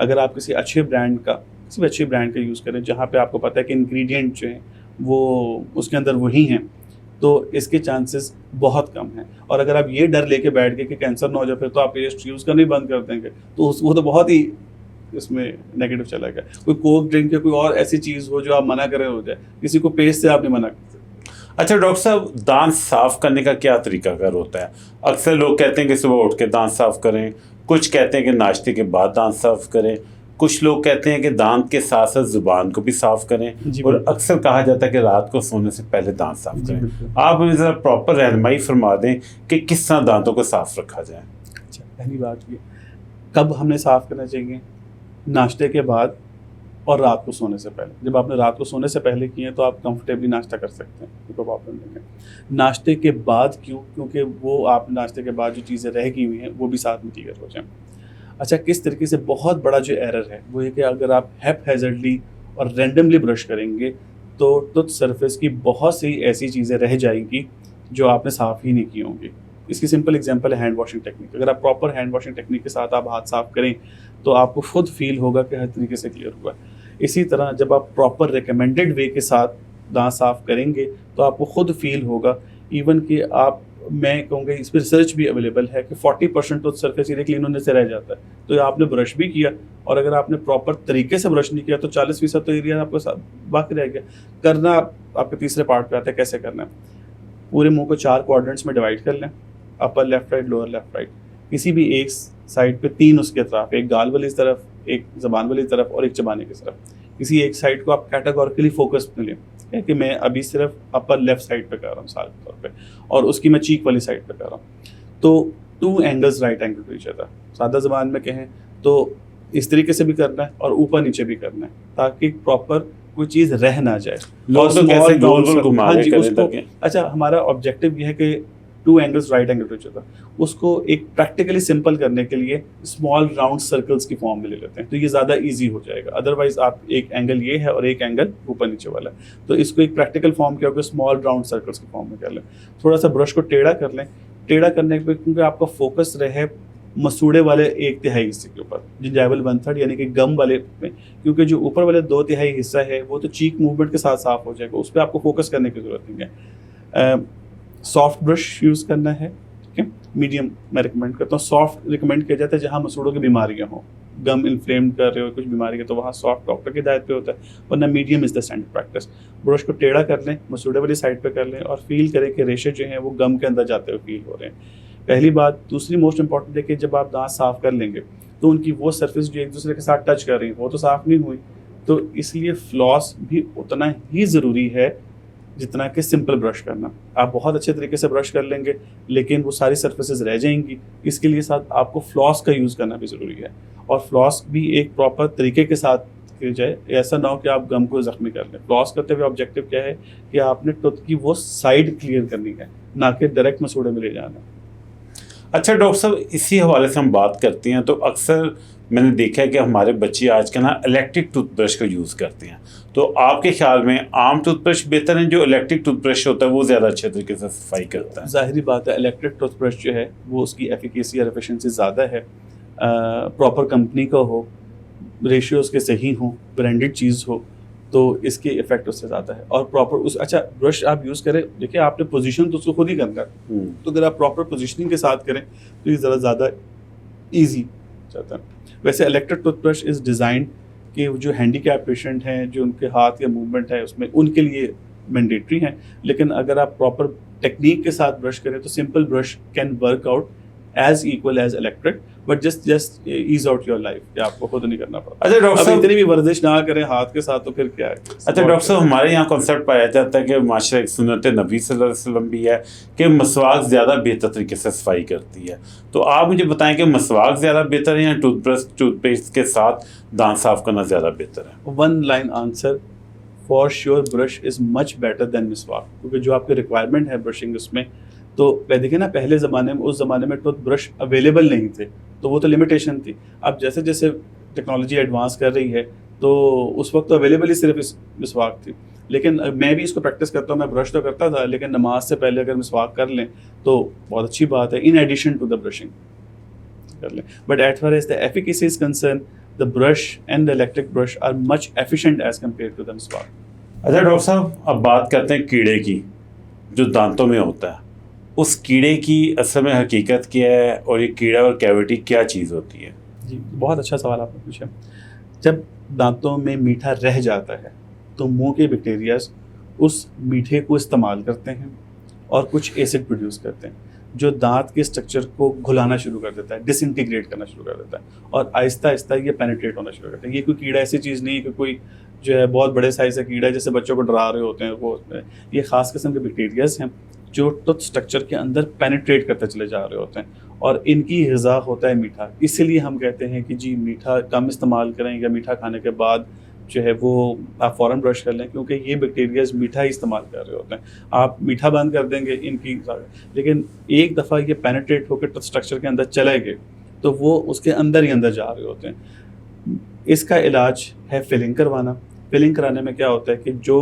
अगर आप किसी भी अच्छे ब्रांड का यूज़ करें जहाँ पे आपको पता है कि इंग्रेडिएंट जो हैं वो उसके अंदर वही हैं, तो इसके चांसेस बहुत कम हैं। और अगर आप ये डर लेके बैठ गए कि कैंसर ना हो जाए फिर तो आप पेस्ट यूज़ करना ही बंद कर देंगे, तो वो तो बहुत ही इसमें नेगेटिव चला गया। कोई कोक ड्रिंक या कोई और ऐसी चीज़ हो जो आप मना करें हो जाए, किसी को पेस्ट से आप नहीं मना करते। अच्छा डॉक्टर साहब, दांत साफ करने का क्या तरीकाकार होता है? अक्सर लोग कहते हैं कि सुबह उठ के दांत साफ करें, कुछ कहते हैं कि नाश्ते के बाद दांत साफ करें, कुछ लोग कहते हैं कि दांत के साथ साथ जुबान को भी साफ करें, जी, और बिल्कुल। अक्सर कहा जाता है कि रात को सोने से पहले दांत साफ जी, करें। बिल्कुल। आप मुझे ज़रा प्रॉपर रहनुमाई फरमा दें कि किस तरह दांतों को साफ रखा जाए। अच्छा, पहली बात ये, कब हमने साफ़ करना चाहिए? नाश्ते के बाद और रात को सोने से पहले। जब आपने रात को सोने से पहले किए तो आप कंफर्टेबली नाश्ता कर सकते हैं, कोई प्रॉब्लम नहीं है। नाश्ते के बाद क्यों? क्योंकि वो आप नाश्ते के बाद जो चीज़ें रह गई हुई हैं वो भी साथ में क्लियर हो जाएं। अच्छा, किस तरीके से बहुत बड़ा जो एरर है वो ये कि अगर आप हैप्पीज़र्डली और रैंडमली ब्रश करेंगे तो टूथ सरफेस की बहुत सी ऐसी चीज़ें रह जाएंगी जो आपने साफ़ ही नहीं की होंगी। इसकी सिंपल एग्जांपल है हैंड वॉशिंग टेक्निक। अगर आप प्रॉपर हैंड वॉशिंग टेक्निक के साथ आप हाथ साफ़ करें तो आपको खुद फील होगा कि हर तरीके से क्लियर हुआ है। इसी तरह जब आप प्रॉपर रिकमेंडेड वे के साथ दांत साफ़ करेंगे तो आपको खुद फील होगा, इवन कि आप, मैं कहूँगा इस पर रिसर्च भी अवेलेबल है कि 40% टूथ सरफेस एरिया क्लीन होने से रह जाता है। तो ये आपने ब्रश भी किया और अगर आपने प्रॉपर तरीके से ब्रश नहीं किया तो 40% तो एरिया आपको बाकी रह गया। करना आपके तीसरे पार्ट पे आता है, कैसे करना है। पूरे मुंह को 4 क्वाड्रेंट्स में डिवाइड कर लें, upper left right, lower left right. किसी भी एक साइड पे 3 उसके तरफ, एक गाल वाली तरफ, एक ज़बान वाली तरफ और एक चबाने की तरफ। किसी एक साइड को आप कैटेगोरिकली फोकस में लें कि मैं अभी सिर्फ अपर लेफ्ट साइड पे कर रहा हूँ मिसाल के तौर पे, और उसकी मैं चीक वाली साइड पे कर रहा हूँ। तो 2 angles right angle to each other, सादा ज़बान में कहें तो इस तरीके से भी करना है और ऊपर नीचे भी करना है ताकि प्रॉपर कोई चीज़ रह ना जाए। लोग और तो small कैसे गोल round गोल घुमा हाँ के जी, करें उसको, ताकि- अच्छा हमारा ऑब्जेक्टिव ये है कि 2 angles right angle to each other, उसको एक प्रैक्टिकली सिंपल करने के लिए स्मॉल राउंड सर्कल्स की फॉर्म में ले लेते हैं तो ये ज़्यादा इजी हो जाएगा। अदरवाइज आप एक एंगल ये है और एक एंगल ऊपर नीचे वाला है, तो इसको एक प्रैक्टिकल फॉर्म क्या होगा, स्मॉल राउंड सर्कल्स की फॉर्म में कर लें। थोड़ा सा ब्रश को टेढ़ा कर लें। टेढ़ा करने पे क्योंकि आपका फोकस रहे मसूड़े वाले 1/3 हिस्से के ऊपर, जिंजाइवल 1/3 यानी कि गम वाले में, क्योंकि जो ऊपर वाले 2/3 हिस्सा है वो तो चीक मूवमेंट के साथ साफ हो जाएगा, उस पर आपको फोकस करने की ज़रूरत नहीं है। सॉफ्ट ब्रश यूज़ करना है, ठीक है। मीडियम मैं रिकमेंड करता हूँ। सॉफ्ट रिकमेंड किया जाता है जहाँ मसूड़ों की बीमारियाँ हों, गम इन्फ्लेम कर रहे हो, कुछ बीमारी है तो वहाँ सॉफ्ट डॉक्टर की हिदायत पे होता है, वरना medium is the standard practice. Brush को टेढ़ा कर लें, मसूड़े वाली साइड पे कर लें और फील करें कि रेशे जो हैं वो गम के अंदर जाते हुए फील हो रहे हैं। पहली बात। दूसरी मोस्ट इंपॉर्टेंट है कि जब आप दांत साफ़ कर लेंगे तो उनकी वो सरफेस जो एक दूसरे के साथ टच कर रही है वो तो साफ़ नहीं हुई, तो इसलिए फ्लॉस भी उतना ही ज़रूरी है जितना कि सिंपल ब्रश करना। आप बहुत अच्छे तरीके से ब्रश कर लेंगे लेकिन वो सारी सरफेसेस रह जाएंगी, इसके लिए साथ आपको फ्लॉस का यूज़ करना भी ज़रूरी है, और फ्लॉस भी एक प्रॉपर तरीके के साथ की जाए, ऐसा ना हो कि आप गम को ज़ख्मी कर लें। फ्लॉस करते हुए ऑब्जेक्टिव क्या है कि आपने टूथ की वो साइड क्लियर करनी है, ना कि डायरेक्ट मसूड़े में ले जाना। अच्छा डॉक्टर साहब, इसी हवाले से हम बात करते हैं तो अक्सर मैंने देखा है कि हमारे बच्चे आजकल ना इलेक्ट्रिक टूथब्रश का यूज़ करते हैं, तो आपके ख्याल में आम टूथब्रश बेहतर है, जो इलेक्ट्रिक टूथब्रश होता है वो ज़्यादा अच्छे तरीके से सफाई करता है? ज़ाहिरी बात है, इलेक्ट्रिक टूथब्रश जो है वो उसकी एफिकेसी और एफिशिएंसी ज़्यादा है। प्रॉपर कंपनी का हो, रेशियोज़ के सही हों, ब्रांडेड चीज़ हो, तो इसके इफेक्ट उससे ज़्यादा है। और प्रॉपर उस, अच्छा ब्रश आप यूज़ करें, देखिए आपने पोजीशन तो उसको खुद ही करना है, तो अगर आप प्रॉपर पोजीशनिंग के साथ करें तो ये ज़रा ज़्यादा ईजी जाता है। वैसे इलेक्ट्रिक टूथब्रश इज़ डिज़ाइन कि जो हैंडीकैप पेशेंट हैं, जो उनके हाथ या मूवमेंट है उसमें, उनके लिए मैंडेटरी हैं, लेकिन अगर आप प्रॉपर टेक्निक के साथ ब्रश करें तो simple brush can work out as equal as electric, but just ease out your life, कि आपको खुद नहीं करना पड़ता। अच्छा डॉक्टर अब साहब, इतनी भी वर्जिश ना करें हाथ के साथ तो फिर क्या है। अच्छा डॉक्टर साहब, हमारे यहाँ कॉन्सेप्ट पाया जाता है कि माशा एक सुन्नत नबी सल्लल्लाहु अलैहि वसल्लम भी है कि मसवाक ज़्यादा बेहतर तरीके से सफाई करती है, तो आप मुझे बताएं कि मसवाक ज़्यादा बेहतर है या टूथपेस्ट के साथ दांत साफ करना ज़्यादा बेहतर है? One line answer, for sure brush is much better than मिसवाक, क्योंकि जो आपके रिक्वायरमेंट है ब्रशिंग उसमें, तो देखिए ना पहले ज़माने में, उस ज़माने में टूथ ब्रश अवेलेबल नहीं थे तो वो तो लिमिटेशन थी। अब जैसे जैसे टेक्नोलॉजी एडवांस कर रही है तो उस वक्त तो अवेलेबल ही सिर्फ इस मिसवाक थी, लेकिन मैं भी इसको प्रैक्टिस करता हूँ। मैं ब्रश तो करता था लेकिन नमाज से पहले अगर मिसवाक कर लें तो बहुत अच्छी बात है, in addition to the brushing कर लें। But at far as the efficacy is concern, the brush and the electric brush are much efficient as compare to the मिसवाक। अच्छा डॉक्टर साहब, अब बात करते हैं कीड़े की। जो दांतों में होता है, उस कीड़े की असल में हकीकत क्या है और ये कीड़ा और कैविटी क्या चीज़ होती है? जी, बहुत अच्छा सवाल आपने पूछा। जब दांतों में मीठा रह जाता है तो मुंह के बैक्टीरियाज उस मीठे को इस्तेमाल करते हैं और कुछ एसिड प्रोड्यूस करते हैं जो दांत के स्ट्रक्चर को घुलाना शुरू कर देता है, डिसइंटीग्रेट करना शुरू कर देता है और आहिस्ता आहिस्ता ये पेनिट्रेट होना शुरू करता है। ये कोई कीड़ा ऐसी चीज़ नहीं है कि कोई जो है बहुत बड़े साइज़ का कीड़ा है जैसे बच्चों को डरा रहे होते हैं वो, ये ख़ास किस्म के बैक्टीरियाज हैं जो टूथ स्ट्रक्चर के अंदर पेनिट्रेट करते चले जा रहे होते हैं और इनकी ग़िज़ा होता है मीठा। इसीलिए हम कहते हैं कि जी मीठा कम इस्तेमाल करें या मीठा खाने के बाद जो है वो आप फ़ौरन ब्रश कर लें, क्योंकि ये बैक्टीरियाज मीठा ही इस्तेमाल कर रहे होते हैं। आप मीठा बंद कर देंगे इनकी, लेकिन एक दफ़ा ये पेनिट्रेट होकर टूथ स्ट्रक्चर के अंदर चले गए तो वो उसके अंदर ही अंदर जा रहे होते हैं। इसका इलाज है फिलिंग करवाना। फिलिंग कराने में क्या होता है कि जो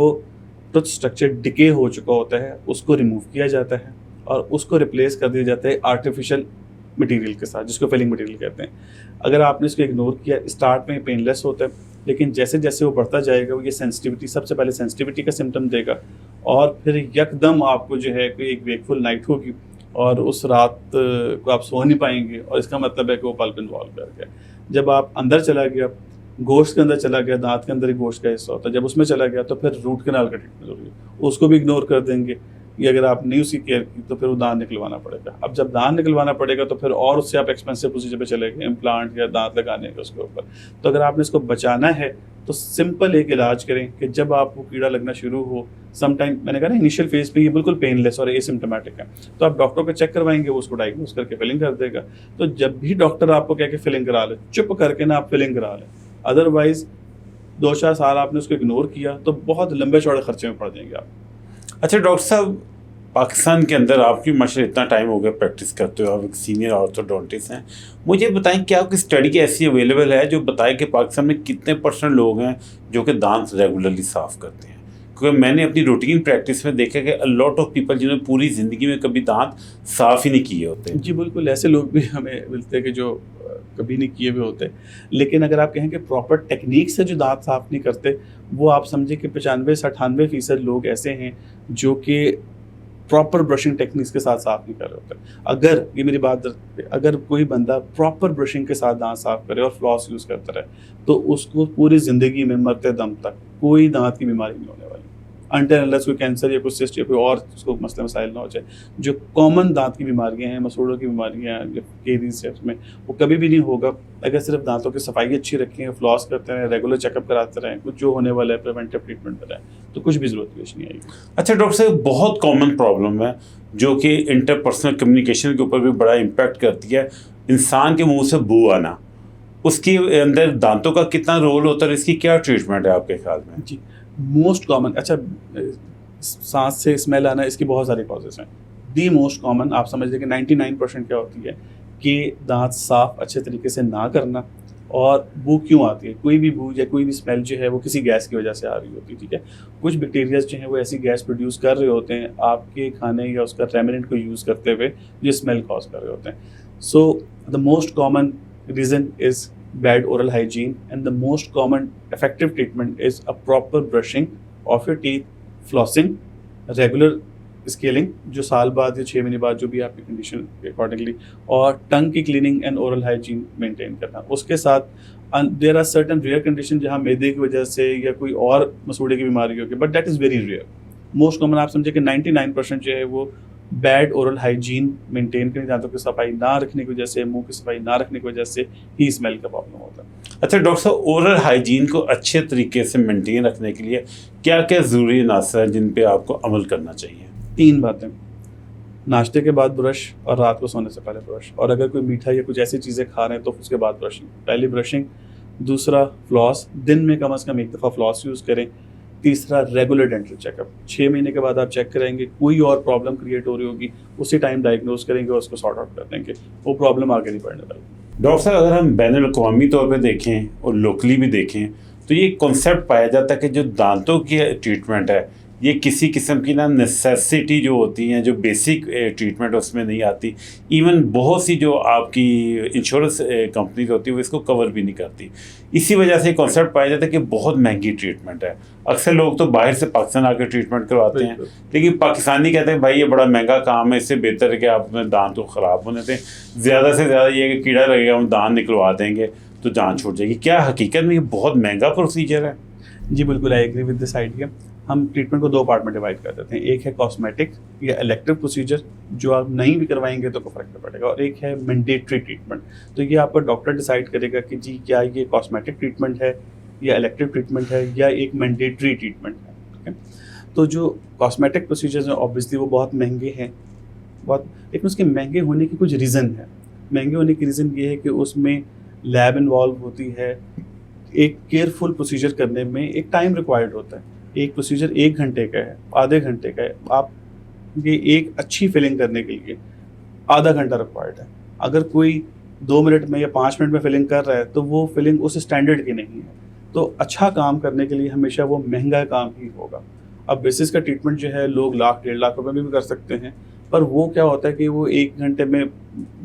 टूथ स्ट्रक्चर डिके हो चुका होता है उसको रिमूव किया जाता है और उसको रिप्लेस कर दिया जाता है आर्टिफिशियल मटेरियल के साथ, जिसको फिलिंग मटेरियल कहते हैं। अगर आपने इसको इग्नोर किया, स्टार्ट में पेनलेस होता है, लेकिन जैसे जैसे वो बढ़ता जाएगा वो ये सेंसिटिविटी, सबसे पहले सेंसिटिविटी का सिम्टम देगा और फिर यकदम आपको जो है कोई एक वेकफुल नाइट होगी और उस रात को आप सो नहीं पाएंगे और इसका मतलब है कि वो पल्प इन्वॉल्व कर गया। जब आप अंदर चला गया, गोश्त के अंदर चला गया, दांत के अंदर ही गोश्त का हिस्सा होता है, जब उसमें चला गया तो फिर रूट कैनाल का ट्रीटमेंट जरूरी है। उसको भी इग्नोर कर देंगे या अगर आप नहीं उसकी केयर की तो फिर वो दांत निकलवाना पड़ेगा। अब जब दांत निकलवाना पड़ेगा तो फिर और उससे आप एक्सपेंसिव प्रोसीजर पे चले गए, इम्प्लांट या दांत लगाने के उसके ऊपर। तो अगर आपने इसको बचाना है तो सिंपल एक इलाज करें कि जब आपको कीड़ा लगना शुरू हो, समटाइम मैंने कहा ना इनिशियल फेज पे ये बिल्कुल पेनलेस और एसिम्प्टोमेटिक है, तो आप डॉक्टर को चेक करवाएंगे, वो उसको डायग्नोज करके फिलिंग कर देगा। तो जब भी डॉक्टर आपको कह के फिलिंग करा ले, चुप करके ना आप फिलिंग करा लें, अदरवाइज 2-4 साल आपने उसको इग्नोर किया तो बहुत लंबे चौड़े खर्चे में पड़ जाएंगे आप। अच्छा डॉक्टर साहब, पाकिस्तान के अंदर आपकी माशाल्लाह इतना टाइम हो गया प्रैक्टिस करते हो, आप एक सीनियर ऑर्थोडोंटिस्ट हैं, मुझे बताएं क्या कोई स्टडी ऐसी अवेलेबल है जो बताए कि पाकिस्तान में कितने % लोग हैं जो कि दांत रेगुलरली साफ़ करते हैं? क्योंकि मैंने अपनी रूटीन प्रैक्टिस में देखा कि अ लॉट ऑफ पीपल जिन्होंने पूरी ज़िंदगी में कभी दांत साफ़ ही नहीं किए होते। जी बिल्कुल, ऐसे लोग भी हमें मिलते हैं कि जो कभी नहीं किए हुए होते। लेकिन अगर आप कहें कि प्रॉपर टेक्निक से जो दांत साफ़ नहीं करते, वो आप समझे कि 95 से 98% लोग ऐसे हैं जो कि प्रॉपर ब्रशिंग टेक्निक्स के साथ साफ़ नहीं कर रहे होते। अगर ये मेरी बात, अगर कोई बंदा प्रॉपर ब्रशिंग के साथ दांत साफ़ करे और फ्लॉस यूज़ करता रहे तो उसको पूरी ज़िंदगी में मरते दम तक कोई दांत की बीमारी नहीं होने वाली, अनटिल अनलेस कोई कैंसर या कोई सिस्ट या कोई और उसको मसले मसाइल ना हो जाए। जो कॉमन दांत की बीमारियां हैं, मसूड़ों की बीमारियां हैं, केरीज है, उसमें वो कभी भी नहीं होगा अगर सिर्फ दांतों की सफाई अच्छी रखें, फ्लॉस करते रहें, रेगुलर चेकअप कराते रहें, कुछ जो होने वाला है प्रिवेंटिव ट्रीटमेंट कराएं, तो कुछ भी ज़रूरत पेश नहीं आएगी। अच्छा डॉक्टर साहब, बहुत कॉमन प्रॉब्लम है जो कि इंटरपर्सनल कम्युनिकेशन के ऊपर भी बड़ा इम्पैक्ट करती है, इंसान के मुँह से बू आना, उसके अंदर दांतों का कितना रोल होता है, इसकी क्या ट्रीटमेंट है आपके ख्याल में? जी मोस्ट कॉमन, अच्छा सांस से स्मेल आना, इसकी बहुत सारी कॉजेज़ हैं। दी मोस्ट कॉमन आप समझ लें कि 99% क्या होती है कि दांत साफ़ अच्छे तरीके से ना करना। और बू क्यों आती है? कोई भी बू या कोई भी स्मेल जो है वो किसी गैस की वजह से आ रही होती है, ठीक है। कुछ बैक्टीरियाज जो हैं वो ऐसी गैस प्रोड्यूस कर रहे होते हैं आपके खाने या उसका रेमिनेंट को यूज़ करते हुए जो स्मेल कॉज कर रहे होते हैं। So the most common reason is bad oral hygiene, and the most common effective treatment is a proper brushing of your teeth, flossing, regular scaling जो साल बाद या 6 महीने बाद जो भी आपकी कंडीशन के अकॉर्डिंगली, और टंग की cleaning and oral hygiene maintain करना। उसके साथ there are certain rare condition जहाँ मैदे की वजह से या कोई और मसूड़े की बीमारी होगी, but that is very rare. Most common आप समझे कि 99% जो है वो बैड ओरल हाइजीन मेंटेन करने, दांतों की सफाई ना रखने की वजह से, मुंह की सफाई ना रखने की वजह से ही स्मेल का प्रॉब्लम होता है। अच्छा डॉक्टर साहब, ओरल हाइजीन को अच्छे तरीके से मेंटेन रखने के लिए क्या क्या ज़रूरी नास्ता है जिन पे आपको अमल करना चाहिए? 3 बातें, नाश्ते के बाद ब्रश और रात को सोने से पहले ब्रश, और अगर कोई मीठा या कुछ ऐसी चीज़ें खा रहे हैं तो उसके बाद ब्रशिंग। पहली ब्रशिंग, दूसरा फ्लॉस, दिन में कम से कम एक दफ़ा फ्लॉस यूज़ करें। तीसरा रेगुलर डेंटल चेकअप, 6 महीने के बाद आप चेक कराएंगे, कोई और प्रॉब्लम क्रिएट हो रही होगी उसी टाइम डायग्नोज करेंगे और उसको सॉर्ट आउट कर देंगे, वो प्रॉब्लम आगे नहीं बढ़ने वाली। डॉक्टर साहब, अगर हम बैनुल-अक़वामी तौर पे देखें और लोकली भी देखें तो ये कॉन्सेप्ट पाया जाता है कि जो दांतों की ट्रीटमेंट है ये किसी किस्म की ना नेसेसिटी जो होती हैं, जो बेसिक ट्रीटमेंट उसमें नहीं आती। इवन बहुत सी जो आपकी इंश्योरेंस कंपनीज होती है वो इसको कवर भी नहीं करती। इसी वजह से कॉन्सेप्ट पाया जाता है कि बहुत महंगी ट्रीटमेंट है। अक्सर लोग तो बाहर से पाकिस्तान आकर ट्रीटमेंट करवाते हैं, लेकिन पाकिस्तानी कहते हैं भाई ये बड़ा महंगा काम है, इससे बेहतर है कि आप अपने दांत को ख़राब होने दें, ज़्यादा से ज़्यादा ये कि कीड़ा लगेगा हम दांत निकलवा देंगे तो जान छूट जाएगी। क्या हकीकत में ये बहुत महंगा प्रोसीजर है? जी बिल्कुल, I agree with this idea. हम ट्रीटमेंट को 2 पार्ट में डिवाइड कर देते हैं। एक है कॉस्मेटिक या इलेक्टिव प्रोसीजर, जो आप नहीं भी करवाएंगे तो कोई फर्क नहीं पड़ेगा, और एक है मैंडेटरी ट्रीटमेंट। तो ये आपका डॉक्टर डिसाइड करेगा कि जी क्या ये कॉस्मेटिक ट्रीटमेंट है या इलेक्टिव ट्रीटमेंट है या एक मैंडेटरी ट्रीटमेंट है। ठीक है, तो जो कॉस्मेटिक प्रोसीजर्स हैं ऑब्वियसली वो बहुत महंगे हैं, लेकिन उसके महंगे होने की कुछ रीज़न है। महंगे होने की रीज़न ये है कि उसमें लैब इन्वॉल्व होती है, एक केयरफुल प्रोसीजर करने में एक टाइम रिक्वायर्ड होता है। एक प्रोसीजर 1 घंटे का है, आधे घंटे का है, आप ये एक अच्छी फिलिंग करने के लिए आधा घंटा रिक्वायर्ड है। अगर कोई 2 मिनट में या 5 मिनट में फिलिंग कर रहा है तो वो फिलिंग उस स्टैंडर्ड की नहीं है। तो अच्छा काम करने के लिए हमेशा वो महंगा काम ही होगा। अब बेसिस का ट्रीटमेंट जो है लोग लाख 1.5 लाख रुपए में भी कर सकते हैं, पर वो क्या होता है कि वो 1 घंटे में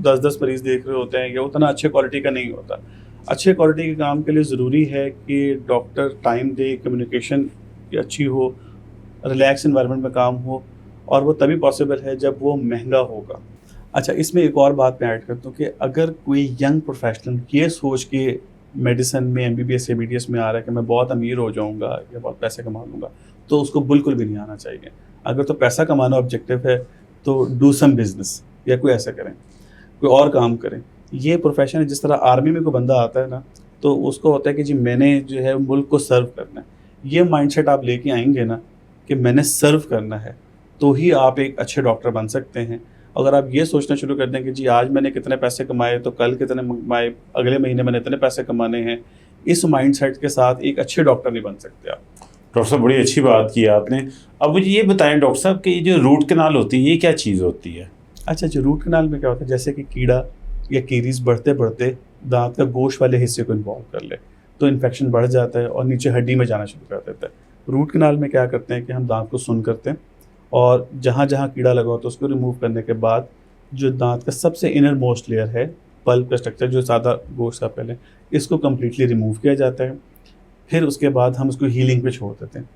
10-10 मरीज देख रहे होते हैं या उतना अच्छे क्वालिटी का नहीं होता। अच्छे क्वालिटी के काम के लिए ज़रूरी है कि डॉक्टर टाइम दे, कम्युनिकेशन अच्छी हो, रिलैक्स एनवायरनमेंट में काम हो, और वो तभी पॉसिबल है जब वो महंगा होगा। अच्छा, इसमें एक और बात मैं ऐड करता हूँ कि अगर कोई यंग प्रोफेशनल ये सोच के मेडिसिन में MBBS ABDS में आ रहा है कि मैं बहुत अमीर हो जाऊँगा या बहुत पैसे कमा लूँगा, तो उसको बिल्कुल भी नहीं आना चाहिए। अगर तो पैसा कमाना ऑब्जेक्टिव है तो डू सम बिजनेस या कोई ऐसा करें, कोई और काम करें। ये प्रोफेशन है, जिस तरह आर्मी में कोई बंदा आता है ना तो उसको होता है कि जी मैंने जो है मुल्क को सर्व करना है। ये माइंडसेट आप लेके आएंगे ना कि मैंने सर्व करना है, तो ही आप एक अच्छे डॉक्टर बन सकते हैं। अगर आप ये सोचना शुरू कर दें कि जी आज मैंने कितने पैसे कमाए तो कल कितने कमाए, अगले महीने मैंने इतने पैसे कमाने हैं, इस माइंडसेट के साथ एक अच्छे डॉक्टर नहीं बन सकते आप। डॉक्टर साहब बड़ी अच्छी बात की आपने। अब मुझे ये बताएं डॉक्टर साहब कि ये जो रूट कैनाल होती है ये क्या चीज़ होती है? अच्छा, जो रूट कैनाल में क्या होता है, जैसे कि कीड़ा या कीरीज बढ़ते बढ़ते दांत का गोश्त वाले हिस्से को इन्वॉल्व कर ले तो इन्फेक्शन बढ़ जाता है और नीचे हड्डी में जाना शुरू कर देता है। रूट कैनाल में क्या करते हैं कि हम दांत को सुन करते हैं और जहाँ जहाँ कीड़ा लगा होता है उसको रिमूव करने के बाद जो दांत का सबसे इनर मोस्ट लेयर है, पल्प का स्ट्रक्चर जो ज़्यादा गोश्त था पहले, इसको कम्प्लीटली रिमूव किया जाता है। फिर उसके बाद हम उसको हीलिंग पे छोड़ देते हैं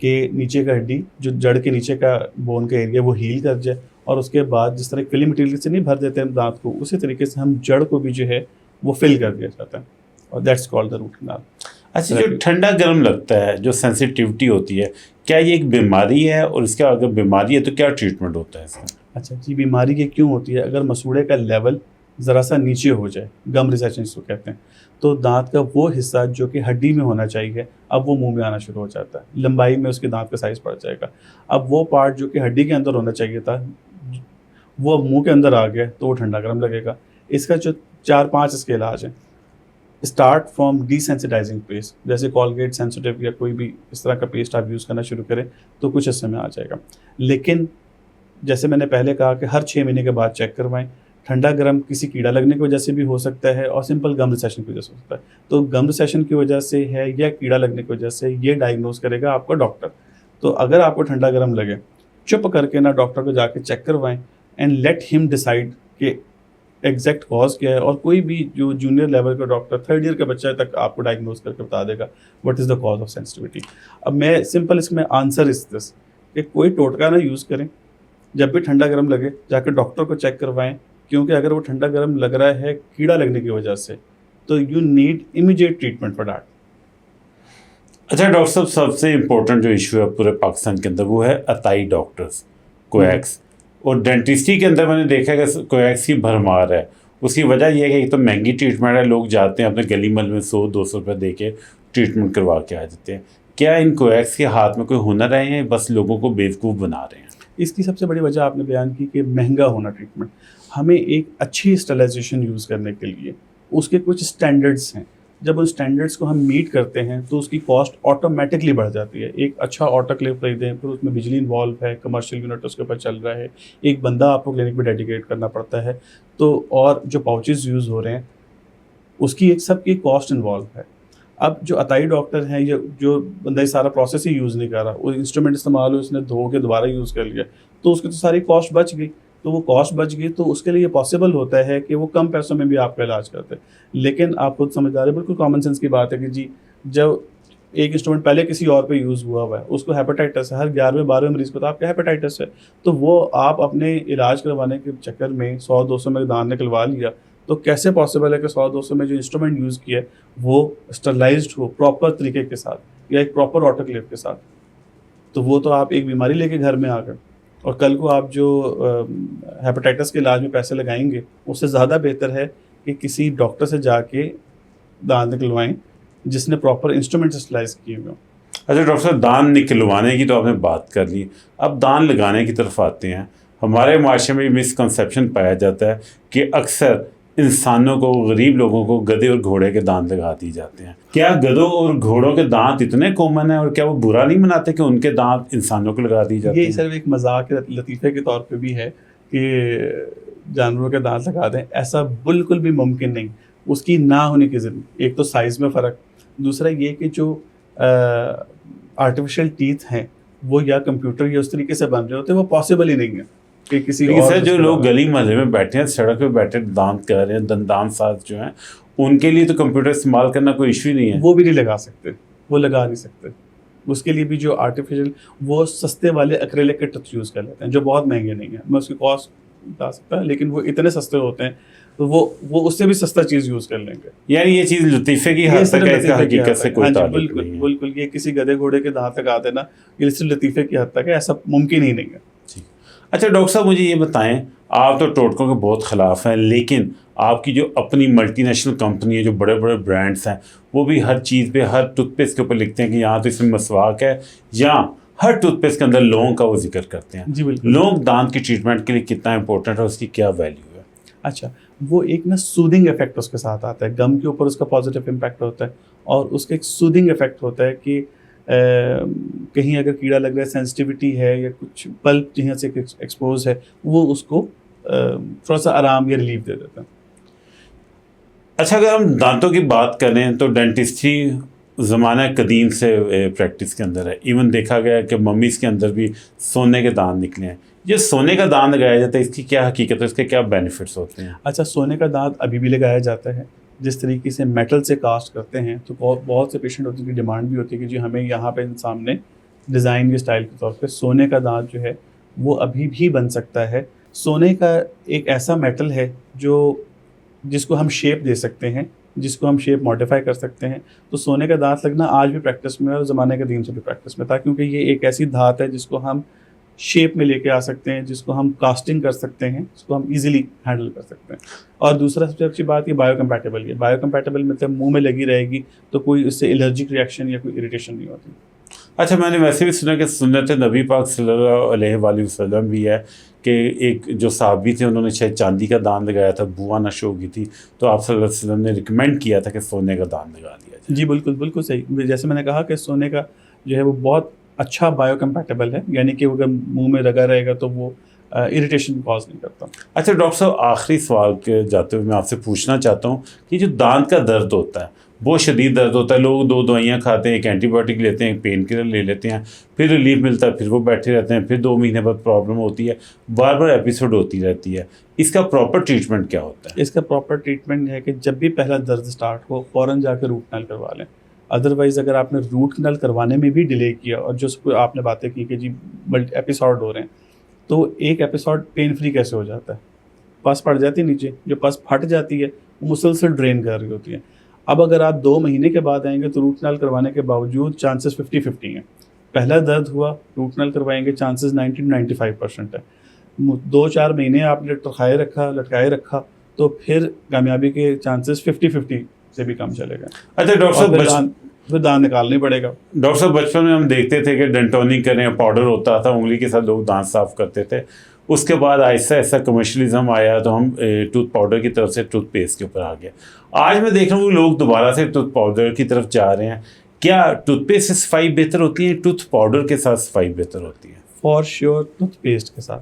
कि नीचे का हड्डी जो जड़ के नीचे का बोन का एरिया वो हील कर जाए, और उसके बाद जिस तरह फिलिंग मटीरियल से नहीं भर देते हम दांत को, उसी तरीके से हम जड़ को भी जो है वो फिल कर दिया जाता है, और that's called the root canal. अच्छा, जो ठंडा गर्म लगता है, जो सेंसिटिविटी होती है, क्या ये एक बीमारी है? और इसका अगर बीमारी है तो क्या ट्रीटमेंट होता है इसका? अच्छा जी, बीमारी ये क्यों होती है? अगर मसूड़े का लेवल ज़रा सा नीचे हो जाए, गम रिसेशन जिसको कहते हैं, तो दांत का वो हिस्सा जो कि हड्डी में होना चाहिए अब वो मुंह में आना शुरू हो जाता है, लंबाई में उसके दांत का साइज़ बढ़ जाएगा। अब वो पार्ट जो कि हड्डी के अंदर होना चाहिए था वो मुंह के अंदर आ गया तो वो ठंडा गर्म लगेगा। इसका जो 4-5 इसके इलाज हैं, स्टार्ट फ्रॉम डिसेंसिटाइजिंग पेस्ट, जैसे कॉलगेट सेंसिटिव या कोई भी इस तरह का पेस्ट आप यूज़ करना शुरू करें तो कुछ हिस्से में आ जाएगा। लेकिन जैसे मैंने पहले कहा कि हर 6 महीने के बाद चेक करवाएं। ठंडा गर्म किसी कीड़ा लगने की वजह से भी हो सकता है और सिंपल गम रिसेशन की वजह से हो सकता है। तो गम रिसेशन की वजह से है या कीड़ा लगने की वजह से, ये डायग्नोज करेगा आपका डॉक्टर। तो अगर आपको ठंडा गर्म लगे, चुप करके ना डॉक्टर को जाके चेक करवाएं एंड लेट हिम डिसाइड कि एग्जैक्ट कॉज क्या है। और कोई भी जो जूनियर लेवल का डॉक्टर 3rd ईयर का बच्चा तक आपको डायग्नोज करके बता देगा what is the cause of sensitivity. अब मैं सिंपल इसमें आंसर इस दिस कि कोई टोटका ना यूज़ करें, जब भी ठंडा गर्म लगे जाकर डॉक्टर को चेक करवाएं, क्योंकि अगर वो ठंडा गर्म लग रहा है कीड़ा लगने की वजह से तो you need immediate treatment for that. अच्छा डॉक्टर साहब, सबसे इम्पोर्टेंट जो इशू है पूरे पाकिस्तान के अंदर वो है अताई डॉक्टर्स, कोएक्स। और डेंटिस्ट्री के अंदर मैंने देखा कि कोएक्स की भरमार है। उसकी वजह यह है कि एक तो महंगी ट्रीटमेंट है, लोग जाते हैं अपने गली मल में 100-200 रुपये दे के ट्रीटमेंट करवा के आ जाते हैं। क्या इन कोएक्स के हाथ में कोई हुनर है या बस लोगों को बेवकूफ़ बना रहे हैं? इसकी सबसे बड़ी वजह आपने बयान की कि महंगा होना ट्रीटमेंट। हमें एक अच्छी स्टरलाइजेशन यूज़ करने के लिए उसके कुछ स्टैंडर्ड्स हैं। जब उन स्टैंडर्ड्स को हम मीट करते हैं तो उसकी कॉस्ट ऑटोमेटिकली बढ़ जाती है। एक अच्छा ऑटोक्लेव खरीदें, फिर उसमें बिजली इन्वॉल्व है, कमर्शियल यूनिट उसके ऊपर चल रहा है, एक बंदा आपको क्लिनिक में डेडिकेट करना पड़ता है, तो और जो पाउचेस यूज़ हो रहे हैं उसकी एक सबकी कॉस्ट इन्वॉल्व है। अब जो अताई डॉक्टर हैं, या जो बंदा ये सारा प्रोसेस ही यूज़ नहीं कर रहा, वो इंस्ट्रूमेंट इस्तेमाल हो, उसने धो के दोबारा यूज़ कर लिया, तो उसकी तो सारी कॉस्ट बच गई। तो वो कॉस्ट बच गई तो उसके लिए पॉसिबल होता है कि वो कम पैसों में भी आपका इलाज करते हैं। लेकिन आप खुद समझदार है, बिल्कुल कॉमन सेंस की बात है कि जी, जब एक इंस्ट्रूमेंट पहले किसी और पे यूज़ हुआ है, उसको हेपेटाइटिस है, हर 11वें 12वें मरीज़ को तो आपका हेपेटाइटिस है, तो वो आप अपने इलाज करवाने के चक्कर में 100-200 में दांत निकलवा लिया, तो कैसे पॉसिबल है कि 100-200 में जो इंस्ट्रूमेंट यूज़ किया है वो स्टरलाइज्ड हो प्रॉपर तरीके के साथ, या एक प्रॉपर ऑटोक्लेव के साथ। तो वो तो आप एक बीमारी लेके घर में आ गए, और कल को आप जो हेपेटाइटिस के इलाज में पैसे लगाएंगे, उससे ज़्यादा बेहतर है कि किसी डॉक्टर से जाके दांत निकलवाएं जिसने प्रॉपर इंस्ट्रूमेंट स्टरलाइज किए हुए हों। अच्छा डॉक्टर साहब, दान निकलवाने की तो आपने बात कर ली, अब दान लगाने की तरफ आते हैं। हमारे माशरे में मिसकंसेप्शन पाया जाता है कि अक्सर इंसानों को, गरीब लोगों को गधे और घोड़े के दांत लगा दिए जाते हैं। क्या गधों और घोड़ों के दांत इतने कॉमन है, और क्या वो बुरा नहीं मनाते कि उनके दांत इंसानों को लगा दिए जाते हैं? ये सिर्फ एक मजाक लतीफ़े के तौर पे भी है कि जानवरों के दांत लगा दें, ऐसा बिल्कुल भी मुमकिन नहीं। उसकी ना होने की ज़रूरत, एक तो साइज़ में फ़र्क, दूसरा ये कि जो आर्टिफिशियल टीथ हैं वो या कंप्यूटर या उस तरीके से बन रहे होते हैं, वो पॉसिबल ही नहीं है कि किसी लेकिन और सर, जो उसके लोग बाद- गली मोहल्ले में बैठे हैं, सड़क पे बैठे दांत कर रहे हैं, दंदान साज जो हैं, उनके लिए तो कंप्यूटर इस्तेमाल करना कोई इशू ही नहीं है। वो भी नहीं लगा सकते, वो लगा नहीं सकते। उसके लिए भी जो आर्टिफिशियल, वो सस्ते वाले एक्रेलिक के टच यूज़ कर लेते हैं, जो बहुत महंगे नहीं है, मैं उसकी कॉस्ट बता सकता, लेकिन वो इतने सस्ते होते हैं, तो वो उससे भी सस्ता चीज़ यूज़ कर लेंगे। यानी ये चीज़ लतीफ़े की ये हद सिर्फ तक है, इसका लतीफ़े की हद हकीकत से तक है। कोई हाँ जी, ताल्लुक बिल्कुल नहीं है। बिल्कुल, ये किसी गधे घोड़े के दांत लगा देना, ये सिर्फ लतीफ़े की हद तक है, ऐसा मुमकिन ही नहीं है। जी। अच्छा डॉक्टर साहब, मुझे ये बताएं, आप तो टोटकों के बहुत ख़िलाफ़ हैं, लेकिन आपकी जो अपनी मल्टीनेशनल कंपनी है, जो बड़े बड़े ब्रांड्स हैं, वो भी हर चीज़ पे, हर टूथपेस्ट के ऊपर लिखते हैं कि यहाँ तो इसमें मसवाक है, या हर टूथपेस्ट के अंदर लौंग का वो जिक्र करते हैं। जी बिल्कुल। लौंग दांत की ट्रीटमेंट के लिए कितना इंपॉर्टेंट है, उसकी क्या वैल्यू है? अच्छा, वो एक ना सूदिंग इफेक्ट उसके साथ आता है, गम के ऊपर उसका पॉजिटिव इम्पैक्ट होता है, और उसका एक सूदिंग इफेक्ट होता है कि कहीं अगर कीड़ा लग रहा है, सेंसिटिविटी है, या कुछ पल्प जहाँ से एक्सपोज है, वो उसको थोड़ा सा आराम या रिलीफ दे देता है। अच्छा, अगर हम दांतों की बात करें तो डेंटिस्ट्री ज़माना कदीम से प्रैक्टिस के अंदर है। इवन देखा गया है कि मम्मीज़ के अंदर भी सोने के दांत निकले हैं। ये सोने का दांत लगाया जाता है, इसकी क्या हकीकत है, इसके क्या बेनिफिट्स होते हैं? अच्छा, सोने का दांत अभी भी लगाया जाता है। जिस तरीके से मेटल से कास्ट करते हैं, तो बहुत से पेशेंट होते हैं की डिमांड भी होती है कि जी हमें यहाँ पे सामने डिज़ाइन के स्टाइल के तौर पे सोने का दांत जो है वो अभी भी बन सकता है। सोने का एक ऐसा मेटल है जिसको हम शेप दे सकते हैं, जिसको हम शेप मॉडिफाई कर सकते हैं। तो सोने का दांत लगना आज भी प्रैक्टिस में, और ज़माने के कदीम से भी प्रैक्टिस में था, क्योंकि ये एक ऐसी धात है जिसको हम शेप में लेके आ सकते हैं, जिसको हम कास्टिंग कर सकते हैं, जिसको हम इजीली हैंडल कर सकते हैं। और दूसरा सबसे अच्छी बात, ये बायोकम्पैटिबल है। बायोकम्पैटिबल मतलब मुंह में लगी रहेगी तो कोई उससे एलर्जिक रिएक्शन या कोई इरिटेशन नहीं होती। अच्छा, मैंने वैसे भी सुना कि सुन्नत नबी पाक सल्लल्लाहु अलैहि वसल्लम भी है कि एक जो साहबी थे, उन्होंने शायद चांदी का दान लगाया था, बुआ नशो हो गई थी, तो आप सल्लल्लाहु अलैहि वसल्लम ने रिकमेंड किया था कि सोने का दान लगा दिया जाए। जी बिल्कुल, बिल्कुल सही। जैसे मैंने कहा कि सोने का जो है वो बहुत अच्छा बायोकम्पैटिबल है, यानी कि अगर मुंह में लगा रहेगा तो वो इरिटेशन कॉज नहीं करता। अच्छा डॉक्टर साहब, आखिरी सवाल के जाते हुए मैं आपसे पूछना चाहता हूँ कि जो दांत का दर्द होता है, बहुत शदीद दर्द होता है, लोग 2 दवाइयाँ खाते हैं, एक एंटीबायोटिक लेते हैं, एक पेन किलर ले लेते हैं, फिर रिलीफ मिलता है, फिर वो बैठे रहते हैं, फिर 2 महीने बाद प्रॉब्लम होती है, बार बार एपिसोड होती रहती है। इसका प्रॉपर ट्रीटमेंट क्या होता है? इसका प्रॉपर ट्रीटमेंट है कि जब भी पहला दर्द स्टार्ट हो, फ़ौरन जाकर रूट कनाल करवा लें। अदरवाइज़ अगर आपने रूट कनाल करवाने में भी डिले किया, और जो आपने बातें की कि जी एपिसोड हो रहे हैं, तो एक एपिसोड पेन फ्री कैसे हो जाता है? पस पड़ जाती है नीचे, जो पस फट जाती है वो मुसलसल ड्रेन कर रही होती है। अब अगर आप 2 महीने के बाद आएंगे तो रूट कनाल करवाने के बावजूद चांसेस 50-50 हैं। पहला दर्द हुआ, रूट कनाल करवाएंगे, चांसेस 90-95% है। 2-4 महीने आपने लटकाए रखा तो फिर कामयाबी के चांसेस 50-50 से भी कम चले गए। अच्छा डॉक्टर साहब, फिर दांत निकालना ही पड़ेगा। डॉक्टर साहब, बचपन में हम देखते थे कि डेंटोनिक करें, पाउडर होता था, उंगली के साथ लोग दांत साफ करते थे। उसके बाद आहिस्ता आहिस्ता कमर्शलिज्म आया तो हम टूथ पाउडर की तरफ से टूथपेस्ट के ऊपर आ गए। आज मैं देख रहा हूँ लोग दोबारा से टूथ पाउडर की तरफ जा रहे हैं। क्या टूथपेस्ट से सफाई बेहतर होती है, टूथ पाउडर के साथ सफाई बेहतर होती है? फॉर श्योर टूथपेस्ट के साथ,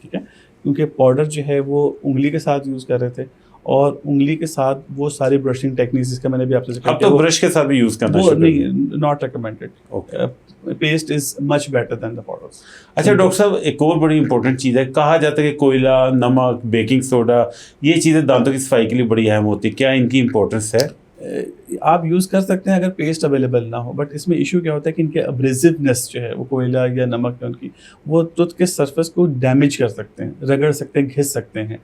ठीक है, क्योंकि पाउडर जो है वो उंगली के साथ यूज़ कर रहे थे, और उंगली के साथ वो सारी ब्रशिंग टेक्निक्स जिसका मैंने भी आपसे जिक्र अब किया, तो वो- ब्रश के साथ भी यूज करना वो शुरू कर नहीं, दिया। Not recommended. Okay. Paste is much better then the powders. अच्छा डॉक्टर साहब, एक और बड़ी इंपॉर्टेंट चीज़ है, कहा जाता है कि कोयला, नमक, बेकिंग सोडा, ये चीज़ें दांतों की सफाई के लिए बड़ी अहम होती है, क्या इनकी इंपॉर्टेंस है? आप यूज़ कर सकते हैं अगर पेस्ट अवेलेबल ना हो, बट इसमें इशू क्या होता है कि इनके अब्रेसिवनेस जो है, वो कोयला या नमक है उनकी, वो टूथ के सरफेस को डैमेज कर सकते हैं, रगड़ सकते हैं, घिस सकते हैं।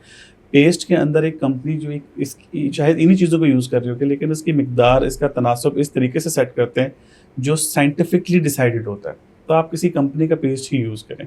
पेस्ट के अंदर एक कंपनी जो एक इसकी शायद इन्हीं चीज़ों को यूज़ कर रही होगी, लेकिन इसकी मिकदार, इसका तनासब इस तरीके से सेट करते हैं जो साइंटिफिकली डिसाइडेड होता है। तो आप किसी कंपनी का पेस्ट ही यूज़ करें,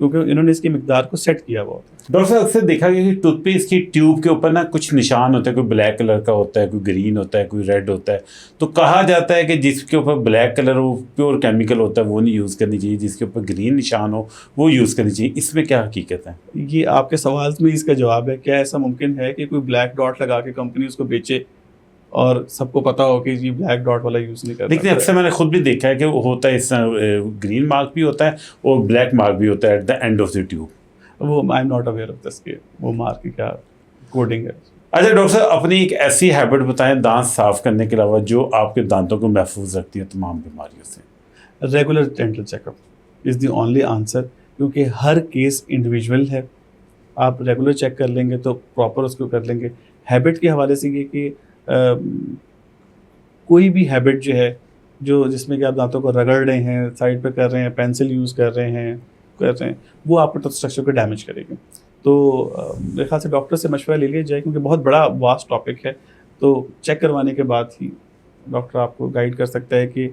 क्योंकि इन्होंने इसकी मिकदार को सेट किया हुआ होता है। डॉक्टर साहब, अक्सर देखा गया कि टूथपेस्ट की ट्यूब के ऊपर ना कुछ निशान होते हैं, कोई ब्लैक कलर का होता है, कोई ग्रीन होता है, कोई रेड होता है। तो कहा जाता है कि जिसके ऊपर ब्लैक कलर हो, प्योर केमिकल होता है, वो नहीं यूज़ करनी चाहिए, जिसके ऊपर ग्रीन निशान हो वो यूज़ करनी चाहिए। इसमें क्या हकीकत है? ये आपके सवाल में इसका जवाब है। क्या ऐसा मुमकिन है कि कोई ब्लैक डॉट लगा के कंपनी उसको बेचे और सबको पता हो कि ये ब्लैक डॉट वाला यूज़ नहीं करना? लेकिन अक्सर मैंने खुद भी देखा है कि वो होता है, इस ग्रीन मार्क भी होता है और ब्लैक मार्क भी होता है at the end of the tube. वो I am not aware of this के वो मार्क की क्या कोडिंग है। अच्छा डॉक्टर साहब, अपनी एक ऐसी हैबिट बताएं दांत साफ करने के अलावा जो आपके दांतों को महफूज रखती है तमाम बीमारियों से। Regular dental checkup is the only answer, क्योंकि हर केस इंडिविजुअल है। आप रेगुलर चेक कर लेंगे तो प्रॉपर उसको कर लेंगे। हैबिट के हवाले से ये कि कोई भी हैबिट जो है, जो जिसमें कि आप दांतों को रगड़ रहे हैं, साइड पे कर रहे हैं, पेंसिल यूज़ कर रहे हैं, वो आपके टूथ स्ट्रक्चर को डैमेज करेगी। तो मेरे ख्याल से डॉक्टर से मशवरा ले लिया जाए, क्योंकि बहुत बड़ा वास्ट टॉपिक है। तो चेक करवाने के बाद ही डॉक्टर आपको गाइड कर सकता है कि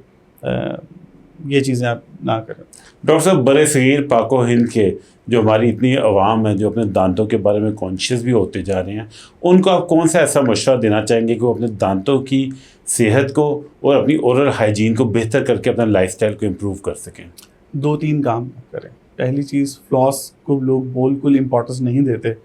ये चीज़ें आप ना करें। डॉक्टर साहब, बड़े सगीर पाको हिंद के जो हमारी इतनी आवाम है जो अपने दांतों के बारे में कॉन्शियस भी होते जा रहे हैं, उनको आप कौन सा ऐसा मशवरा देना चाहेंगे कि वो अपने दांतों की सेहत को और अपनी ओरल हाइजीन को बेहतर करके अपना लाइफस्टाइल को इम्प्रूव कर सकें? 2-3 काम करें। पहली चीज़, फ्लॉस को लोग बिल्कुल इम्पोर्टेंस नहीं देते,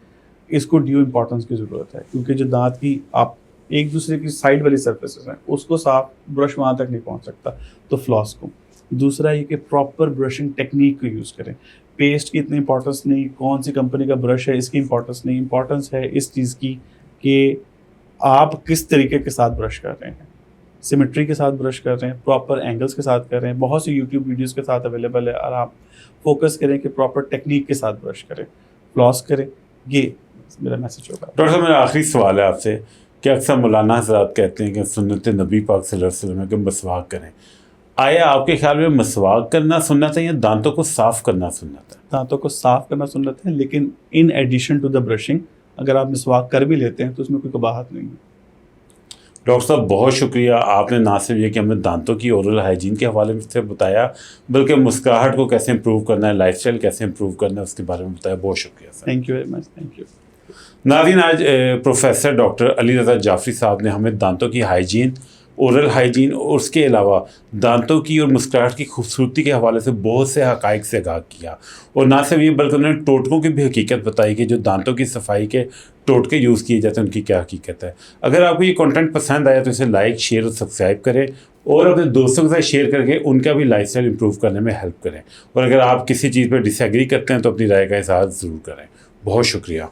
इसको ड्यू इम्पोर्टेंस की ज़रूरत है, क्योंकि जो दांत की आप एक दूसरे की साइड वाली सर्फेसेस हैं उसको साफ ब्रश वहाँ तक नहीं पहुँच सकता, तो फ्लॉस को। दूसरा ये कि प्रॉपर ब्रशिंग टेक्निक को यूज़ करें। पेस्ट की इतनी इंपॉर्टेंस नहीं, कौन सी कंपनी का ब्रश है इसकी इंपॉर्टेंस नहीं, इंपॉर्टेंस है इस चीज़ की कि आप किस तरीके के साथ ब्रश कर रहे हैं, सिमेट्री के साथ ब्रश कर रहे हैं, प्रॉपर एंगल्स के साथ कर रहे हैं। बहुत सी यूट्यूब वीडियोस के साथ अवेलेबल है, और आप फोकस करें कि प्रॉपर टेक्निक के साथ ब्रश करें, फ्लॉस करें। ये मेरा मैसेज होगा। डॉक्टर साहब, मेरा आखिरी सवाल है आपसे कि अक्सर मौलाना हज़रात कहते हैं कि सुन्नत नबी पाक सल्लल्लाहु अलैहि वसल्लम कि मसवाक करें। आया आपके ख्याल में मसवाक करना सुन्नत है या दांतों को साफ़ करना सुन्नत है? दांतों को साफ करना सुन्नत है, लेकिन in addition to the brushing अगर आप मिसवाक कर भी लेते हैं तो उसमें कोई कबाहत नहीं है। डॉक्टर साहब, बहुत शुक्रिया। आपने ना सिर्फ ये कि हमें दांतों की ओरल हाइजीन के हवाले से बताया, बल्कि मुस्कुराहट को कैसे इंप्रूव करना है, लाइफस्टाइल कैसे इंप्रूव करना है, उसके बारे में बताया। बहुत शुक्रिया sir. Thank you very much. Thank you. नाज़रीन, आज प्रोफेसर डॉक्टर अली रज़ा जाफरी साहब ने हमें दांतों की हाइजीन, ओरल हाइजीन और उसके अलावा दांतों की और मुस्कुराहट की खूबसूरती के हवाले से बहुत से हक़ाइक़ से आगाह किया। और ना सिर्फ ये बल्कि उन्होंने टोटकों की भी हकीकत बताई कि जो दांतों की सफाई के टोटके यूज़ किए जाते हैं उनकी क्या हकीकत है। अगर आपको ये कंटेंट पसंद आया तो इसे लाइक, शेयर और सब्सक्राइब करें, और अपने दोस्तों के साथ शेयर करके उनका भी लाइफस्टाइल इंप्रूव करने में हेल्प करें। और अगर आप किसी चीज़ पर डिसएग्री करते हैं तो अपनी राय का इज़हार ज़रूर करें। बहुत शुक्रिया।